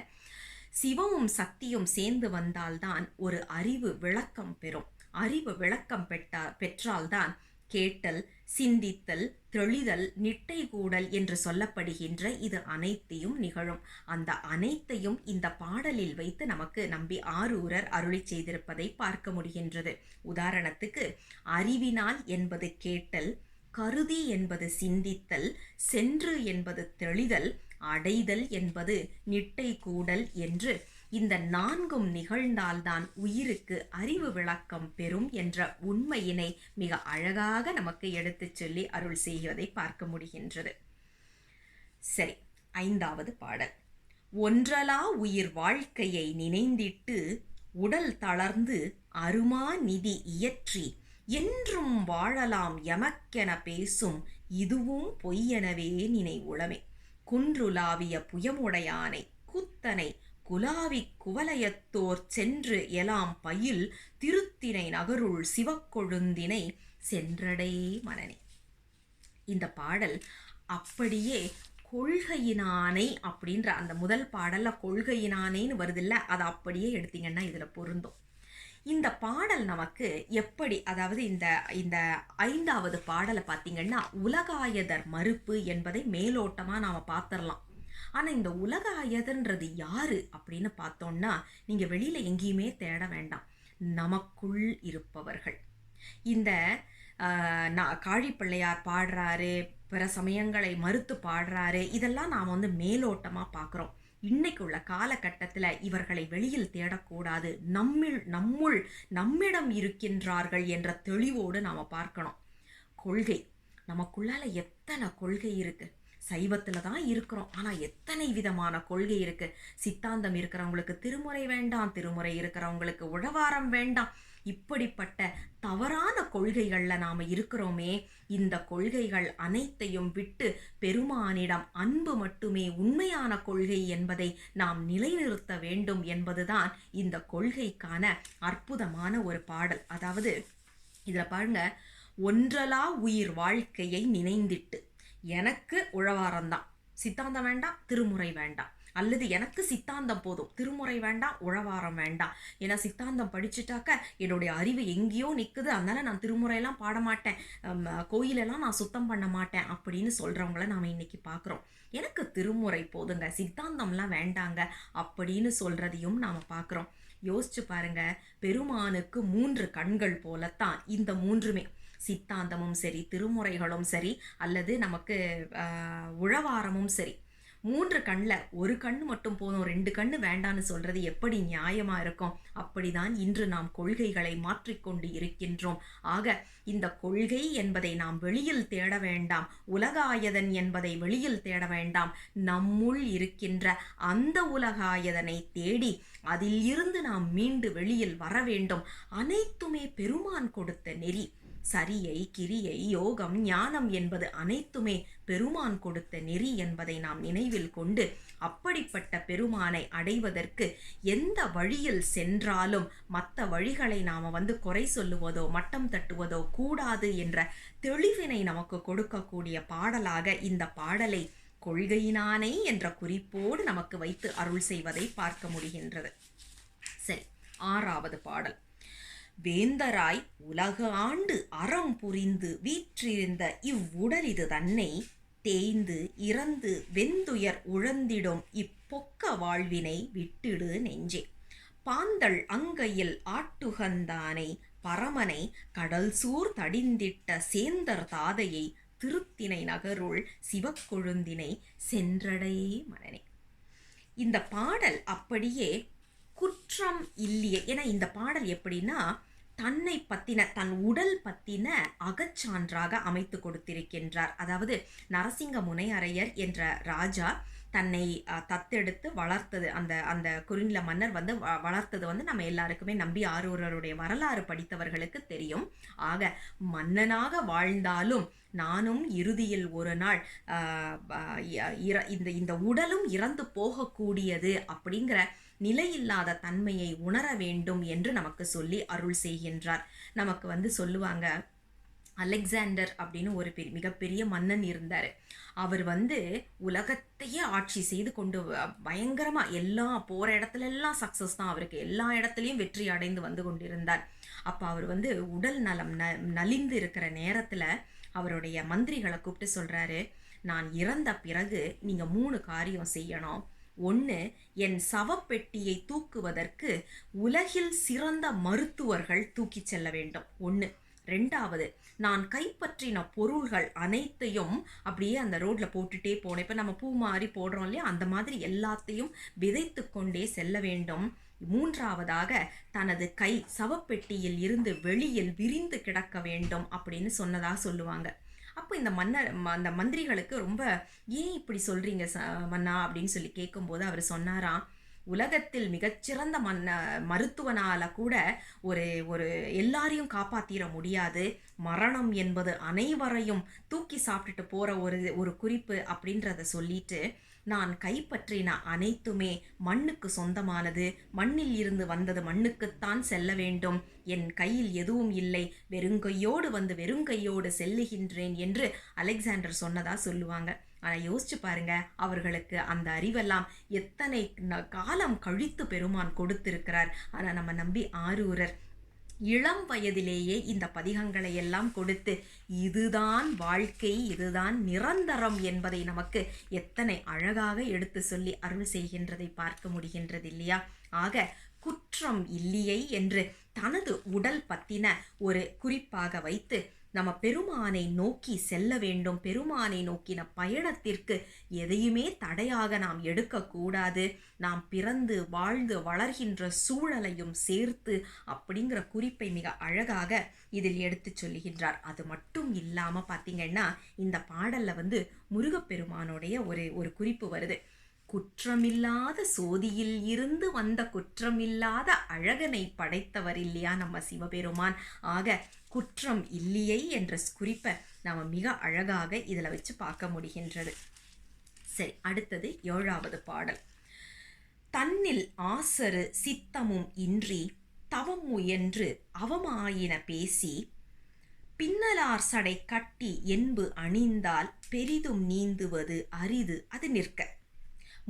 சிவமும் சக்தியும் சேர்ந்து வந்தால்தான் ஒரு அறிவு விளக்கம் பெறும். அறிவு விளக்கம் பெற்றால்தான் கேட்டல், சிந்தித்தல், தெளிதல், நிட்டை கூடல் என்று சொல்லப்படுகின்ற இது அனைத்தையும் நிகழும். அந்த அனைத்தையும் இந்த பாடலில் வைத்து நமக்கு நம்பி ஆரூரர் அருளி செய்திருப்பதை பார்க்க முடிகின்றது. உதாரணத்துக்கு, அறிவினால் என்பது கேட்டல், கருதி என்பது சிந்தித்தல், சென்று என்பது தெளிதல், அடைதல் என்பது நிட்டை கூடல் என்று இந்த நான்கும் நிகழ்ந்தால்தான் உயிருக்கு அறிவு விளக்கம் பெறும் என்ற உண்மையினை மிக அழகாக நமக்கு எடுத்துச் சொல்லி அருள் செய்வதை பார்க்க முடிகின்றது. சரி, 5வது பாடல். ஒன்றலா உயிர் வாழ்க்கையை நினைந்திட்டு உடல் தளர்ந்து அருமா நிதி இயற்றி என்றும் வாழலாம் எமக்கென பேசும் இதுவும் பொய்யெனவே நினைவுளமே. குன்றுலாவிய புயமுடையானை குத்தனை குலாவிக் குவலயத்தோர் சென்று எலாம் பயில் திருத்தினை நகருள் சிவக்கொழுந்தினை சென்றடே மனனே. இந்த பாடல் அப்படியே கொள்கையினானை அப்படின்ற அந்த முதல் பாடல்ல கொள்கையினானேன்னு வருதில்ல, அதை அப்படியே எடுத்தீங்கன்னா இதுல பொருந்தும். இந்த பாடல் நமக்கு எப்படி, அதாவது இந்த 5வது பாடலை பார்த்தீங்கன்னா உலகாயதர் மறுப்பு என்பதை மேலோட்டமா நாம பார்த்துடலாம். ஆனா இந்த உலகாயதன்றது யாரு அப்படின்னு பார்த்தோம்னா, நீங்க வெளியில எங்கேயுமே தேட வேண்டாம், நமக்குள் இருப்பவர்கள். இந்த காழிப்பிள்ளையார் பாடுறாரு, பிற சமயங்களை மறுத்து பாடுறாரு, இதெல்லாம் நாம் மேலோட்டமா பார்க்குறோம். இன்னைக்கு உள்ள காலகட்டத்தில் இவர்களை வெளியில் தேடக்கூடாது, நம்மிடம் இருக்கின்றார்கள் என்ற தெளிவோடு நாம் பார்க்கணும். கொள்கை நமக்குள்ளால எத்தனை கொள்கை இருக்கு. சைவத்தில் தான் இருக்கிறோம், ஆனால் எத்தனை விதமான கொள்கை இருக்கு. சித்தாந்தம் இருக்கிறவங்களுக்கு திருமுறை வேண்டாம், திருமுறை இருக்கிறவங்களுக்கு உழவாரம் வேண்டாம். இப்படிப்பட்ட தவறான கொள்கைகளில் நாம் இருக்கிறோமே. இந்த கொள்கைகள் அனைத்தையும் விட்டு பெருமானிடம் அன்பு மட்டுமே உண்மையான கொள்கை என்பதை நாம் நிலைநிறுத்த வேண்டும் என்பதுதான் இந்த கொள்கைக்கான அற்புதமான ஒரு பாடல். அதாவது இதில் பாருங்க, ஒன்றலா உயிர் வாழ்க்கையை நினைந்திட்டு, எனக்கு உழவாரம்தான், சித்தாந்தம் வேண்டாம், திருமுறை வேண்டாம், அல்லது எனக்கு சித்தாந்தம் போதும், திருமுறை வேண்டாம், உழவாரம் வேண்டாம், ஏன்னா சித்தாந்தம் படிச்சுட்டாக்க என்னுடைய அறிவு எங்கேயோ நிற்குது, அதனால நான் திருமுறையெல்லாம் பாட மாட்டேன், கோயிலெல்லாம் நான் சுத்தம் பண்ண மாட்டேன் அப்படின்னு சொல்கிறவங்கள நாம் இன்னைக்கு பார்க்குறோம். எனக்கு திருமுறை போதுங்க, சித்தாந்தம்லாம் வேண்டாங்க அப்படின்னு சொல்கிறதையும் நாம் பார்க்குறோம். யோசிச்சு பாருங்க, பெருமானுக்கு 3 கண்கள் போலத்தான் இந்த 3மே, சித்தாந்தமும் சரி, திருமுறைகளும் சரி, அல்லது நமக்கு உழவாரமும் சரி. 3 கண்ணில் ஒரு கண்ணு மட்டும் போதும், 2 கண்ணு வேண்டான்னு சொல்றது எப்படி நியாயமா இருக்கும்? அப்படிதான் இன்று நாம் கொள்கைகளை மாற்றிக்கொண்டு இருக்கின்றோம். ஆக இந்த கொள்கை என்பதை நாம் வெளியில் தேட வேண்டாம், உலகாயதன் என்பதை வெளியில் தேட வேண்டாம், நம்முள் இருக்கின்ற அந்த உலகாயதனை தேடி அதில் இருந்து நாம் மீண்டு வெளியில் வர வேண்டும். அனைத்துமே பெருமான் கொடுத்த நெறி. சரியை, கிரியை, யோகம், ஞானம் என்பது அனைத்துமே பெருமான் கொடுத்த நெறி என்பதை நாம் நினைவில் கொண்டு, அப்படிப்பட்ட பெருமானை அடைவதற்கு எந்த வழியில் சென்றாலும் மற்ற வழிகளை நாம் குறை சொல்லுவதோ மட்டம் தட்டுவதோ கூடாது என்ற தெளிவினை நமக்கு கொடுக்கக்கூடிய பாடலாக இந்த பாடலை கொள்கையினானை என்ற குறிப்போடு நமக்கு வைத்து அருள் செய்வதை பார்க்க முடிகின்றது. சரி, 6வது பாடல். வேந்தராய் உலக ஆண்டு அறம் புரிந்து வீற்றிருந்த இவ்வுடலிது தன்னை தேய்ந்து இறந்து வெந்துயர் உழந்திடும் இப்பொக்க வாழ்வினை விட்டிடு நெஞ்சே. பாந்தள் அங்கையில் ஆட்டுகந்தானை பரமனை கடல் சூர் தடிந்திட்ட சேந்தர் தாதையை திருத்தினை நகருள் சிவக்கொழுந்தினை சென்றடே மனனே. இந்த பாடல் அப்படியே குற்றம் இல்லையே. ஏன்னா இந்த பாடல் எப்படின்னா, தன்னை பத்தின, தன் உடல் பத்தின அகச்சான்றாக அமைத்து கொடுத்திருக்கின்றார். அதாவது நரசிங்க முனையரையர் என்ற ராஜா தன்னை தத்தெடுத்து வளர்த்தது, அந்த குறுநில மன்னர் வளர்த்தது நம்ம எல்லாருக்குமே நம்பி ஆரூரருடைய வரலாறு படித்தவர்களுக்கு தெரியும். ஆக மன்னனாக வாழ்ந்தாலும் நானும் இறுதியில் ஒரு நாள் இந்த உடலும் இறந்து போகக்கூடியது அப்படிங்கிற நிலையில்லாத தன்மையை உணர வேண்டும் என்று நமக்கு சொல்லி அருள் செய்கின்றார். நமக்கு சொல்லுவாங்க, அலெக்சாண்டர் அப்படின்னு ஒரு மிகப்பெரிய மன்னன் இருந்தார். அவர் உலகத்தையே ஆட்சி செய்து கொண்டு பயங்கரமாக போகிற இடத்துல எல்லாம் சக்ஸஸ் தான், அவருக்கு எல்லா இடத்துலையும் வெற்றி அடைந்து வந்து கொண்டிருந்தார். அப்போ அவர் உடல் நலம் நலிந்து இருக்கிற நேரத்தில் அவருடைய மந்திரிகளை கூப்பிட்டு சொல்கிறாரு, நான் இறந்த பிறகு நீங்கள் 3 காரியம் செய்யணும். 1, என் சவப்பெட்டியை தூக்குவதற்கு உலகில் சிறந்த மருத்துவர்கள் தூக்கி செல்ல வேண்டும். 1. 2வது, நான் கைப்பற்றின பொருள்கள் அனைத்தையும் அப்படியே அந்த ரோட்டில் போட்டுட்டே போனேன். இப்போ நம்ம பூ மாதிரி போடுறோம் இல்லையா, அந்த மாதிரி எல்லாத்தையும் விதைத்து கொண்டே செல்ல வேண்டும். 3வதாக, தனது கை சவப்பெட்டியில் இருந்து வெளியில் விரிந்து கிடக்க வேண்டும் அப்படின்னு சொன்னதாக சொல்லுவாங்க. அப்போ இந்த அந்த மந்திரிகளுக்கு ரொம்ப, ஏன் இப்படி சொல்கிறீங்க மன்னா அப்படின்னு சொல்லி கேட்கும்போது அவர் சொன்னாராம், உலகத்தில் மிகச்சிறந்த மருத்துவனால கூட ஒரு எல்லாரையும் காப்பாற்றிட முடியாது. மரணம் என்பது அனைவரையும் தூக்கி சாப்பிட்டுட்டு போகிற ஒரு குறிப்பு அப்படின்றத சொல்லிட்டு, நான் கைப்பற்றின அனைத்துமே மண்ணுக்கு சொந்தமானது, மண்ணில் இருந்து வந்தது மண்ணுக்குத்தான் செல்ல வேண்டும், என் கையில் எதுவும் இல்லை, வெறுங்கையோடு வெறுங்கையோடு செல்லுகின்றேன் என்று அலெக்சாண்டர் சொன்னதா சொல்லுவாங்க. ஆனால் யோசிச்சு பாருங்க, அவர்களுக்கு அந்த அறிவெல்லாம் எத்தனை காலம் கழித்து பெருமான் கொடுத்திருக்கிறார். ஆனால் நம்ம நம்பி ஆரூரர் இளம் வயதிலேயே இந்த பதிகங்களை எல்லாம் கொடுத்து, இதுதான் வாழ்க்கை, இதுதான் நிரந்தரம் என்பதை நமக்கு எத்தனை அழகாக எடுத்து சொல்லி அருள் செய்கின்றதை பார்க்க முடிகின்றது இல்லையா? ஆக குற்றம் இல்லையை என்று தனது உடல் பத்தின ஒரு குறிப்பாக வைத்து நம்ம பெருமானை நோக்கி செல்ல வேண்டும். பெருமானை நோக்கின பயணத்திற்கு எதையுமே தடையாக நாம் எடுக்கக்கூடாது. நாம் பிறந்து வாழ்ந்து வளர்கின்ற சூழலையும் சேர்த்து அப்படிங்கிற குறிப்பை மிக அழகாக இதில் எடுத்து சொல்லுகின்றார். அது மட்டும் இல்லாமல் பார்த்தீங்கன்னா, இந்த பாடலில் முருகப்பெருமானுடைய ஒரு குறிப்பு வருது. குற்றமில்லாத சோதியில் இருந்து வந்த குற்றமில்லாத அழகனை படைத்தவர் இல்லையா நம்ம சிவபெருமான். ஆக குற்றம் இல்லையை என்ற குறிப்பை நாம் மிக அழகாக இதில் வச்சு பார்க்க முடிகின்றது. சரி, அடுத்தது 7வது பாடல். தன்னில் ஆசரு சித்தமும் இன்றி தவம் முயன்று அவமாயின பேசி, பின்னலார் சடை கட்டி என்பு அணிந்தால் பெரிதும் நீந்துவது அரிது அது நிற்க,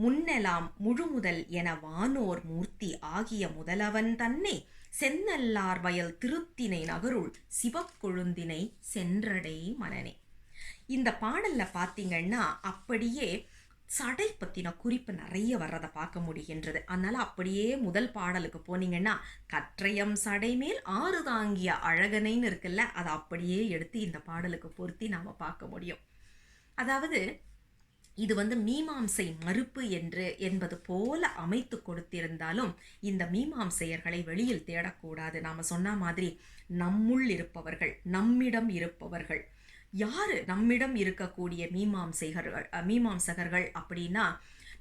முன்னெலாம் முழுமுதல் என வானோர் மூர்த்தி ஆகிய முதலவன் தன்னை சென்னல்லார் வயல் திருத்தினை நகருள் சிவக்கொழுந்தினை சென்றடை மனனே. இந்த பாடல்ல பார்த்தீங்கன்னா அப்படியே சடை பற்றின குறிப்பு நிறைய வர்றதை பார்க்க முடிகின்றது. அதனால் அப்படியே முதல் பாடலுக்கு போனீங்கன்னா, கற்றையம் சடை மேல் 6 தாங்கிய அழகனைன்னு இருக்குல்ல, அதை அப்படியே எடுத்து இந்த பாடலுக்கு பொருத்தி நாம் பார்க்க முடியும். அதாவது இது மீமாம்சை மறுப்பு என்பது போல அமைத்து கொடுத்திருந்தாலும், இந்த மீமாம்சையர்களை வெளியில் தேடக்கூடாது. நாம் சொன்ன மாதிரி நம்முள் இருப்பவர்கள், நம்மிடம் இருப்பவர்கள் யாரு? நம்மிடம் இருக்கக்கூடிய மீமாம்சகர்கள் அப்படின்னா,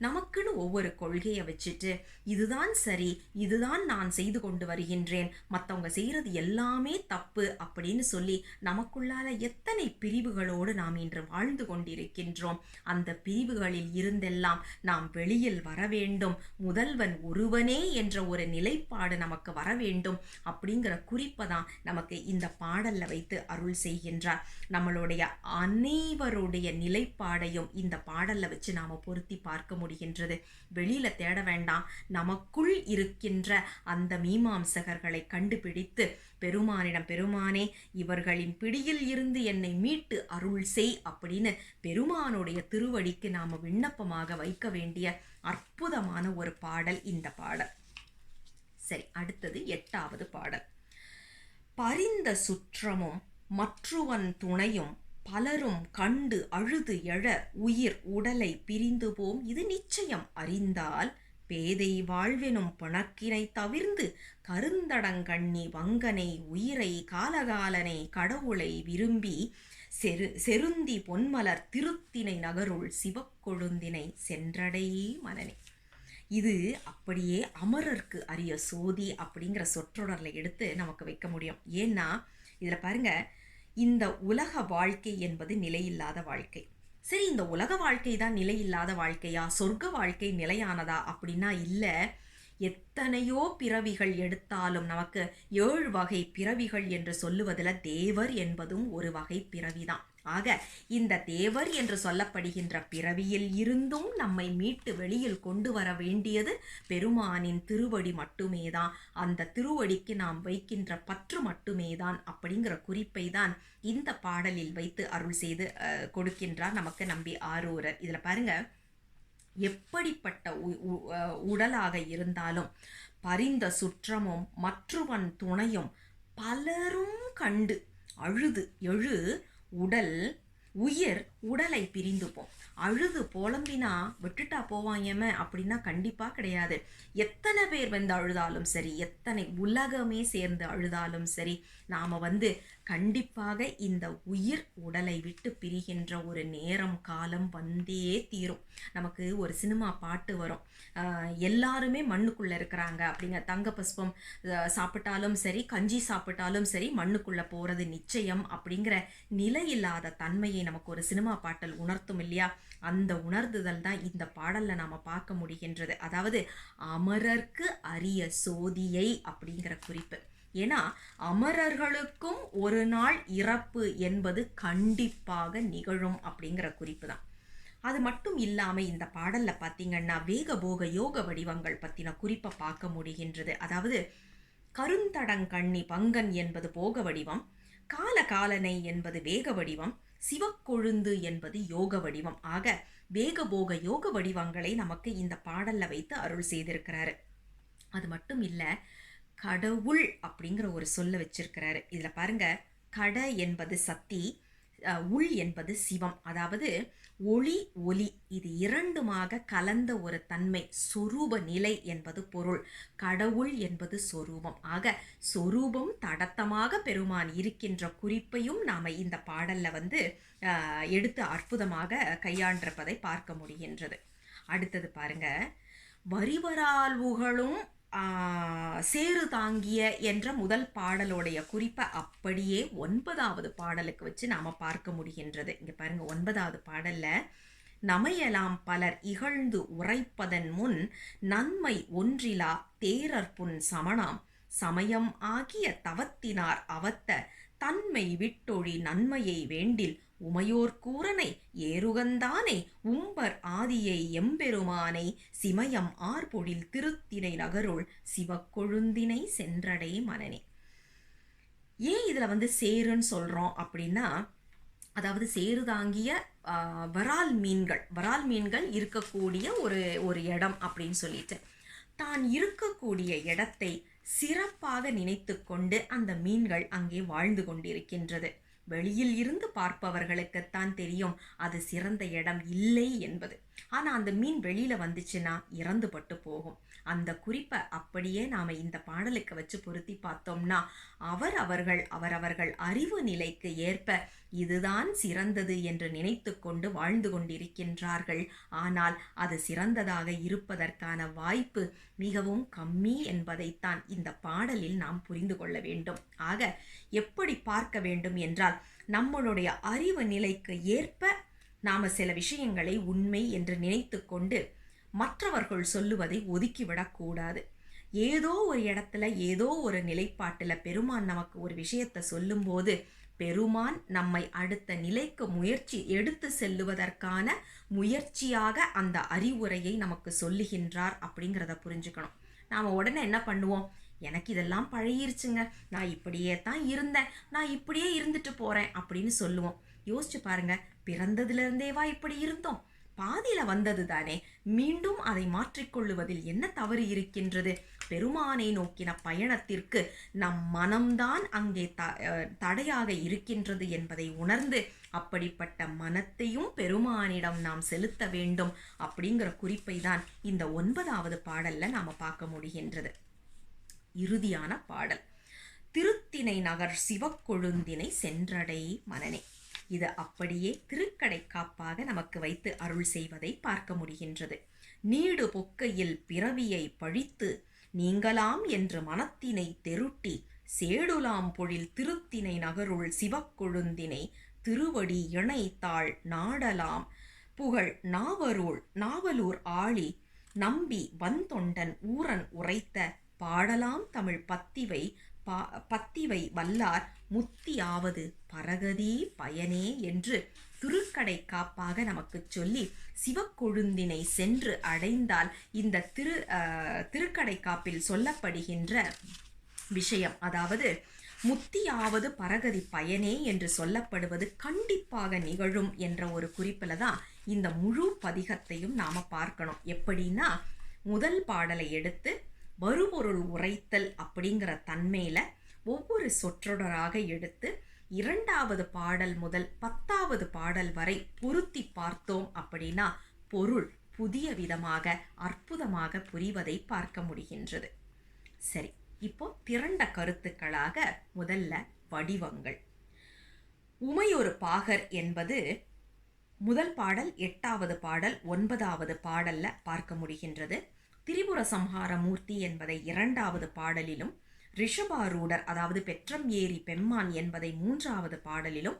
நமக்குன்னு ஒவ்வொரு கொள்கையை வச்சுட்டு இதுதான் சரி, இதுதான் நான் செய்து கொண்டு வருகின்றேன், மற்றவங்க செய்கிறது எல்லாமே தப்பு அப்படின்னு சொல்லி நமக்குள்ளால எத்தனை பிரிவுகளோடு நாம் இன்று வாழ்ந்து கொண்டிருக்கின்றோம். அந்த பிரிவுகளில் இருந்தெல்லாம் நாம் வெளியில் வர வேண்டும். முதல்வன் ஒருவனே என்ற ஒரு நிலைப்பாடு நமக்கு வர வேண்டும் அப்படிங்கிற குறிப்பை தான் நமக்கு இந்த பாடல்ல வைத்து அருள் செய்கின்றார். நம்மளுடைய அனைவருடைய நிலைப்பாடையும் இந்த பாடல்ல வச்சு நாம பொருத்தி பார்க்க முடிகின்றது. வெளியில தேட வேண்டாம், நமக்குள் இருக்கின்ற அந்த மீமாம்சகர்களை கண்டுபிடித்து பெருமானிடம், பெருமானே இவர்களின் பிடியில் இருந்து என்னை மீட்டு அருள் செய் அப்படின்னு பெருமானுடைய திருவடிக்கு நாம விண்ணப்பமாக வைக்க வேண்டிய அற்புதமான ஒரு பாடல் இந்த பாடல். சரி, அடுத்தது 8வது பாடல். பரிந்த சுற்றமும் மற்றுவன் துணையும் பலரும் கண்டு அழுது எழ உயிர் உடலை பிரிந்து போம் இது நிச்சயம் அறிந்தால், பேதை வாழ்வெனும் பணக்கினை தவிர்ந்து கருந்தடங்கண்ணி வங்கனை உயிரை காலகாலனை கடவுளை விரும்பி செருந்தி பொன்மலர் திருத்தினை நகருள் சிவக்கொழுந்தினை சென்றடையே மனனே. இது அப்படியே அமரர்க்கு அரிய சோதி அப்படிங்கிற சொற்றொடரில் எடுத்து நமக்கு வைக்க முடியும். ஏன்னா இதில் பாருங்க, இந்த உலக வாழ்க்கை என்பது நிலையில்லாத வாழ்க்கை. சரி, இந்த உலக வாழ்க்கை தான் நிலையில்லாத வாழ்க்கையா, சொர்க்க வாழ்க்கை நிலையானதா அப்படின்னா இல்லை. எத்தனையோ பிறவிகள் எடுத்தாலும் நமக்கு 7 வகை பிறவிகள் என்று சொல்லுவதில் தேவர் என்பதும் ஒரு வகை பிறவிதான். ஆக இந்த தேவர் என்று சொல்லப்படுகின்ற பிறவியில் இருந்தும் நம்மை மீட்டு வெளியில் கொண்டு வர வேண்டியது பெருமானின் திருவடி மட்டுமேதான். அந்த திருவடிக்கு நாம் வைக்கின்ற பற்று மட்டுமேதான் அப்படிங்கிற குறிப்பை தான் இந்த பாடலில் வைத்து அருள் செய்து கொடுக்கின்றார் நமக்கு நம்பி ஆரூரர். இதில் பாருங்க, எப்படிப்பட்ட உடலாக இருந்தாலும் பரிந்த சுற்றமும் மற்றவன் துணையும் பலரும் கண்டு அழுது எழு உடல் உயிர் உடலை பிரிந்து போம். அழுது புலம்பினா விட்டுட்டா போவாயம அப்படின்னா கண்டிப்பாக கிடையாது. எத்தனை பேர் வந்து அழுதாலும் சரி, எத்தனை உலகமே சேர்ந்து அழுதாலும் சரி, நாம் கண்டிப்பாக இந்த உயிர் உடலை விட்டு பிரிகின்ற ஒரு நேரம் காலம் வந்தே தீரும். நமக்கு ஒரு சினிமா பாட்டு வரும், எல்லாருமே மண்ணுக்குள்ளே இருக்கிறாங்க அப்படிங்க. தங்க புஷ்பம் சாப்பிட்டாலும் சரி, கஞ்சி சாப்பிட்டாலும் சரி, மண்ணுக்குள்ளே போகிறது நிச்சயம் அப்படிங்கிற நிலையில்லாத தன்மையை நமக்கு ஒரு சினிமா பாட்டல் உணர்த்தும் இல்லையா? அந்த உணர்ந்துதல் தான் இந்த பாடலில் நாம் பார்க்க முடிகின்றது. அதாவது அமரர்க்கு அரிய சோதியை அப்படிங்கிற குறிப்பு. ஏன்னா அமரர்களுக்கும் ஒரு நாள் இறப்பு என்பது கண்டிப்பாக நிகழும் அப்படிங்கிற குறிப்பு தான். அது மட்டும் இல்லாமல் இந்த பாடலில் பார்த்தீங்கன்னா வேகபோக யோக வடிவங்கள் பற்றின குறிப்பை பார்க்க முடிகின்றது. அதாவது கருந்தடங்கண்ணி பங்கன் என்பது போக வடிவம், காலகாலனை என்பது வேக வடிவம், சிவக்கொழுந்து என்பது யோக வடிவம். ஆக வேகபோக யோக வடிவங்களை நமக்கு இந்த பாடலில் வைத்து அருள் செய்திருக்கிறாரு. அது மட்டும் இல்லை, கடவுள் அப்படிங்கிற ஒரு சொல்ல வச்சிருக்கிறாரு. இதில் பாருங்க, கட என்பது சக்தி, உள் என்பது சிவம். அதாவது ஒளி ஒலி இது இரண்டுமாக கலந்த ஒரு தன்மை, சொரூப நிலை என்பது பொருள். கடவுள் என்பது சொரூபம். ஆக சொரூபம் தடத்தமாக பெருமான் இருக்கின்ற குறிப்பையும் நாம் இந்த பாடலில் எடுத்து அற்புதமாக கையாண்டிருப்பதை பார்க்க முடிகின்றது. அடுத்தது பாருங்க, வரிவரால்வுகளும் சேரு தாங்கிய என்ற முதல் பாடலுடைய குறிப்பை அப்படியே 9வது பாடலுக்கு வச்சு நாம் பார்க்க முடிகின்றது. இங்கே பாருங்க, 9வது பாடலில் நமையலாம் பலர் இகழ்ந்து உரைப்பதன் முன் நன்மை ஒன்றிலா தேரற்புன் சமணாம் சமயம் ஆகிய தவத்தினார் அவத்த தன்மை விட்டொழி நன்மையை வேண்டில் உமையோர் கூரனை ஏறுகந்தானே உம்பர் ஆதியை எம்பெருமானை சிமயம் ஆர்பொழில் திருத்தினை நகருள் சிவக்கொழுந்தினை சென்றடை மனனே. ஏன் இதில் சேருன்னு சொல்கிறோம் அப்படின்னா, அதாவது சேரு தாங்கிய வரால் மீன்கள் இருக்கக்கூடிய ஒரு இடம் அப்படின்னு சொல்லிட்டு, தான் இருக்கக்கூடிய இடத்தை சிறப்பாக நினைத்து கொண்டு அந்த மீன்கள் அங்கே வாழ்ந்து கொண்டிருக்கின்றது. வெளியில் இருந்து பார்ப்பவர்களுக்குத்தான் தெரியும் அது சிறந்த இடம் இல்லை என்பது. ஆனால் அந்த மீன் வெளியில் வந்துச்சுன்னா இறந்து பட்டு போகும். அந்த குறிப்பை அப்படியே நாம் இந்த பாடலுக்கு வச்சு பொருத்தி பார்த்தோம்னா அவரவர்கள் அறிவு நிலைக்கு ஏற்ப இதுதான் சிறந்தது என்று நினைத்து கொண்டு வாழ்ந்து கொண்டிருக்கின்றார்கள். ஆனால் அது சிறந்ததாக இருப்பதற்கான வாய்ப்பு மிகவும் கம்மி என்பதைத்தான் இந்த பாடலில் நாம் புரிந்து கொள்ள வேண்டும். ஆக எப்படி பார்க்க வேண்டும் என்றால், நம்மளுடைய அறிவு நிலைக்கு ஏற்ப நாம் சில விஷயங்களை உண்மை என்று நினைத்து கொண்டு மற்றவர்கள் சொல்லுவதை ஒதுக்கிவிடக்கூடாது. ஏதோ ஒரு இடத்துல ஏதோ ஒரு நிலைப்பாட்டில் பெருமான் நமக்கு ஒரு விஷயத்தை சொல்லும்போது பெருமான் நம்மை அடுத்த நிலைக்கு எடுத்து செல்லுவதற்கான முயற்சியாக அந்த அறிவுரையை நமக்கு சொல்லுகின்றார் அப்படிங்கிறத புரிஞ்சுக்கணும். நாம் உடனே என்ன பண்ணுவோம், எனக்கு இதெல்லாம் பழகிருச்சுங்க, நான் இப்படியே தான் இருந்தேன், நான் இப்படியே இருந்துட்டு போகிறேன் அப்படின்னு சொல்லுவோம். யோசிச்சு பாருங்க, பிறந்ததுலேருந்தேவா இப்படி இருந்தோம்? பாதியில் வந்தது தானே, மீண்டும் அதை மாற்றிக்கொள்ளுவதில் என்ன தவறு இருக்கின்றது? பெருமானை நோக்கின பயணத்திற்கு நம் மனம்தான் அங்கே தடையாக இருக்கின்றது என்பதை உணர்ந்து அப்படிப்பட்ட மனத்தையும் பெருமானிடம் நாம் செலுத்த வேண்டும் அப்படிங்கிற குறிப்பை தான் இந்த 9வது பாடல்ல நாம் பார்க்க முடிகின்றது. இறுதியான பாடல், திருத்தினை நகர் சிவக்கொழுந்தினை சென்றடை மனனே. இது அப்படியே திருக்கடை காப்பாக நமக்கு வைத்து அருள் செய்வதை பார்க்க முடிகின்றது. நீடு பொக்கையில் பிறவியை பழித்து நீங்களாம் என்று மனத்தினை தெருட்டி சேடுலாம் பொழில் திருத்தினை நகருள் சிவக்கொழுந்தினை திருவடி இணைத்தாள் நாடலாம் புகழ் நாவலூர் ஆழி நம்பி வந்தொண்டன் ஊரன் உரைத்த பாடலாம் தமிழ் பத்திவை வல்லார் முத்தியாவது பரகதி பயனே என்று திருக்கடை காப்பாக நமக்கு சொல்லி சிவக்கொழுந்தினை சென்று அடைந்தால் இந்த திருக்கடை காப்பில் சொல்லப்படுகின்ற விஷயம், அதாவது முத்தியாவது பரகதி பயனே என்று சொல்லப்படுவது கண்டிப்பாக நிகழும் என்ற ஒரு குறிப்பில் தான் இந்த முழு பதிகத்தையும் நாம பார்க்கணும். எப்படின்னா, முதல் பாடலை எடுத்து வருபொருள் உரைத்தல் அப்படிங்கிற தன்மையில ஒவ்வொரு சொற்றொடராக எடுத்து 2வது பாடல் முதல் 10வது பாடல் வரை பொருத்தி பார்த்தோம் அப்படின்னா பொருள் புதிய விதமாக அற்புதமாக புரிவதை பார்க்க முடிகின்றது. சரி, இப்போ திரண்ட கருத்துக்களாக முதல்ல வடிவங்கள். உமையொரு பாகர் என்பது முதல் பாடல், 8வது பாடல், 9வது பாடல்ல பார்க்க முடிகின்றது. திரிபுர சம்ஹார மூர்த்தி என்பதை 2வது பாடலிலும், ரிஷபாரூடர் அதாவது பெற்றம் ஏறி பெம்மான் என்பதை 3வது பாடலிலும்,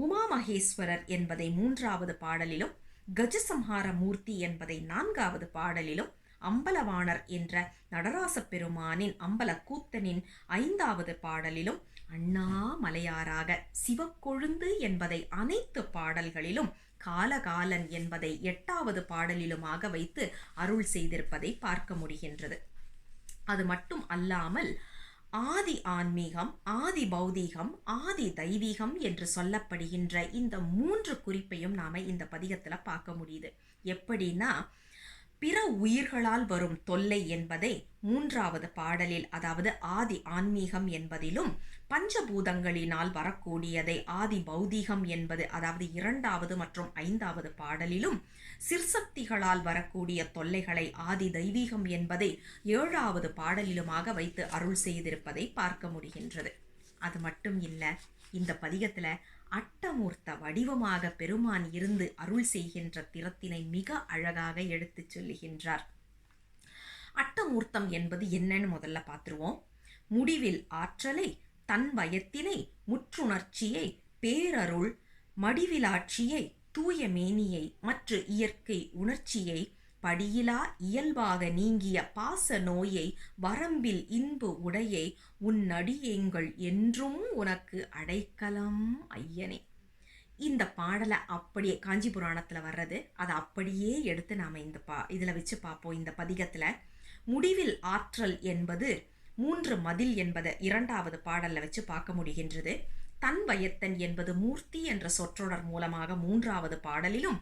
உமா மகேஸ்வரர் என்பதை 3வது பாடலிலும், கஜசம்ஹார மூர்த்தி என்பதை 4வது பாடலிலும், அம்பலவாணர் என்ற நடராச பெருமானின் அம்பல கூத்தனின் 5வது பாடலிலும், அண்ணாமலையாராக சிவக்கொழுந்து என்பதை அனைத்து பாடல்களிலும், காலகாலன் என்பதை 8வது பாடலிலுமாக வைத்து அருள் செய்திருப்பதை பார்க்க முடிகின்றது. அது மட்டும் அல்லாமல் ஆதி ஆன்மீகம், ஆதி பௌதீகம், ஆதி தெய்வீகம் என்று சொல்லப்படுகின்ற இந்த 3 குறிப்பையும் நாம இந்த பதிகத்துல பார்க்க முடியுது. எப்படின்னா, பிற உயிர்களால் வரும் தொல்லை என்பதை 3வது பாடலில், அதாவது ஆதி ஆன்மீகம் என்பதிலும், பஞ்சபூதங்களினால் வரக்கூடியதை ஆதி பௌதீகம் என்பது அதாவது 2வது மற்றும் 5வது பாடலிலும், சிற்சக்திகளால் வரக்கூடிய தொல்லைகளை ஆதி தெய்வீகம் என்பதை 7வது பாடலிலுமாக வைத்து அருள் செய்திருப்பதை பார்க்க முடிகின்றது. அது மட்டும் இல்ல, இந்த பதிகத்துல அட்டமூர்த்த வடிவமாக பெருமான் இருந்து அருள் செய்கின்ற திறத்தினை மிக அழகாக எடுத்து சொல்லுகின்றார். அட்டமூர்த்தம் என்பது என்னன்னு முதல்ல பார்த்துருவோம். முடிவில் ஆற்றலை, தன் வயத்தினை, முற்றுணர்ச்சியை, பேரருள், மடிவிலாட்சியை, தூய மேனியை, மற்ற இயற்கை உணர்ச்சியை, படியிலா இயல்பாக நீங்கிய பாச நோயை, வரம்பில் இன்பு உடையை, உன்னடியேங்கள் என்றும் உனக்கு அடைக்கலம் ஐயனே. இந்த பாடலை அப்படியே காஞ்சி புராணத்துல வர்றது, அதை அப்படியே எடுத்து நாம இதுல வச்சு பார்ப்போம். இந்த பதிகத்துல முடிவில் ஆற்றல் என்பது 3 மதில் என்பது 2வது பாடல்ல வச்சு பார்க்க முடிகின்றது. தன் வயத்தன் என்பது மூர்த்தி என்ற சொற்றொடர் மூலமாக 3வது பாடலிலும்,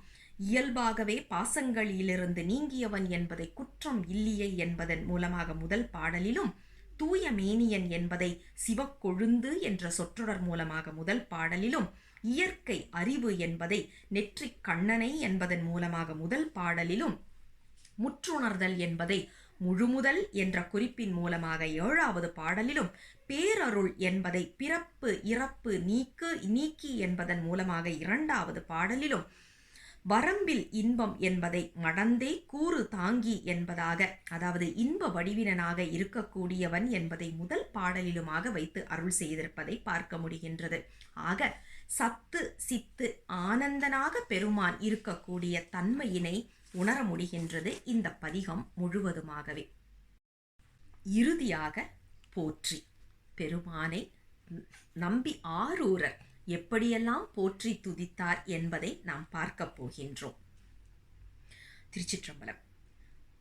இயல்பாகவே பாசங்களிலிருந்து நீங்கியவன் என்பதை குற்றம் இல்லியை என்பதன் மூலமாக முதல் பாடலிலும், தூய மேனியன் என்பதை சிவக்கொழுந்து என்ற சொற்றொடர் மூலமாக முதல் பாடலிலும், இயற்கை அறிவு என்பதை நெற்றிக் கண்ணனை என்பதன் மூலமாக முதல் பாடலிலும், முற்றுணர்தல் என்பதை முழுமுதல் என்ற குறிப்பின் மூலமாக 7வது பாடலிலும், பேரருள் என்பதை பிறப்பு இறப்பு நீக்கி என்பதன் மூலமாக 2வது பாடலிலும், வரம்பில் இன்பம் என்பதை மடந்தே கூறு தாங்கி என்பதாக, அதாவது இன்ப வடிவினனாக இருக்கக்கூடியவன் என்பதை முதல் பாடலிலுமாக வைத்து அருள் செய்திருப்பதை பார்க்க முடிகின்றது. ஆக சத்து சித்து ஆனந்தனாக பெருமான் இருக்கக்கூடிய தன்மையினை உணர முடிகின்றது இந்த பதிகம் முழுவதுமாகவே. இறுதியாக போற்றி. பெருமானை நம்பி ஆரூரர் எப்படியெல்லாம் போற்றி துதித்தார் என்பதை நாம் பார்க்க போகின்றோம். திருச்சிற்றம்பலம்.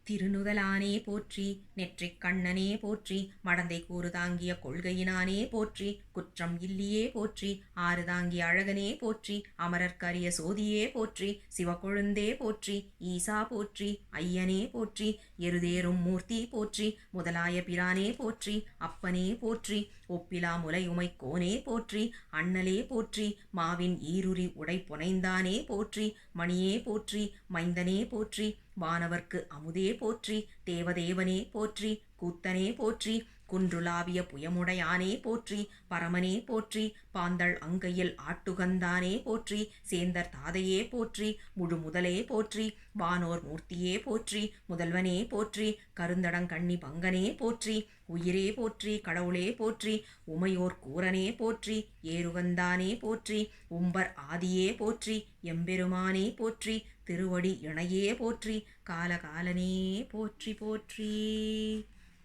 திருநுதலானே போற்றி, நெற்றிக் கண்ணனே போற்றி, மடந்தை கூறு தாங்கிய கொள்கையினானே போற்றி, குற்றம் இல்லியே போற்றி, ஆறு தாங்கிய அழகனே போற்றி, அமரர்க்கரிய சோதியே போற்றி, சிவக்கொழுந்தே போற்றி, ஈசா போற்றி, ஐயனே போற்றி, எருதேறும் மூர்த்தி போற்றி, முதலாய பிரானே போற்றி, அப்பனே போற்றி, ஒப்பிலா முலையுமை கோனே போற்றி, அண்ணலே போற்றி, மாவின் ஈருரி உடை புனைந்தானே போற்றி, மணியே போற்றி, மைந்தனே போற்றி, வானவர்க்கு அமுதே போற்றி, தேவதேவனே போற்றி, கூத்தனே போற்றி, குன்றுலாவிய புயமுடையானே போற்றி, பரமனே போற்றி, பாந்தள் அங்கையில் ஆட்டுகந்தானே போற்றி, சேந்தர் தாதையே போற்றி, முழு முதலே போற்றி, வானோர் மூர்த்தியே போற்றி, முதல்வனே போற்றி, கருந்தடங்கண்ணி பங்கனே போற்றி, உயிரே போற்றி, கடவுளே போற்றி, உமையோர் கூரனே போற்றி, ஏறுகந்தானே போற்றி, உம்பர் ஆதியே போற்றி, எம்பெருமானே போற்றி, திருவடி இணையே போற்றி, காலகாலனே போற்றி போற்றி.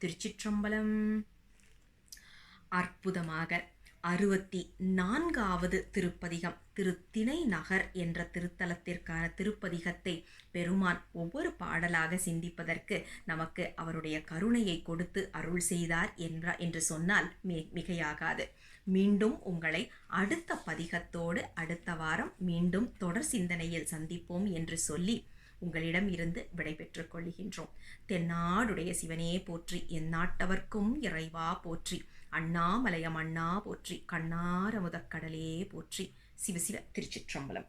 திருச்சிற்றம்பலம். அற்புதமாக 64வது திருப்பதிகம் திருத்திணை நகர் என்ற திருத்தலத்திற்கான திருப்பதிகத்தை பெருமான் ஒவ்வொரு பாடலாக சிந்திப்பதற்கு நமக்கு அவருடைய கருணையை கொடுத்து அருள் செய்தார் என்று சொன்னால் மிகையாகாது. மீண்டும் உங்களை அடுத்த பதிகத்தோடு அடுத்த வாரம் மீண்டும் தொடர் சிந்தனையில் சந்திப்போம் என்று சொல்லி உங்களிடம் இருந்து விடைபெற்றுக் கொள்கின்றோம். தென்னாடுடைய சிவனே போற்றி, எந்நாட்டவர்க்கும் இறைவா போற்றி, அண்ணாமலையம் அண்ணா போற்றி, கண்ணாரமுதக் கடலே போற்றி. சிவசிவ. திருச்சிற்றம்பலம்.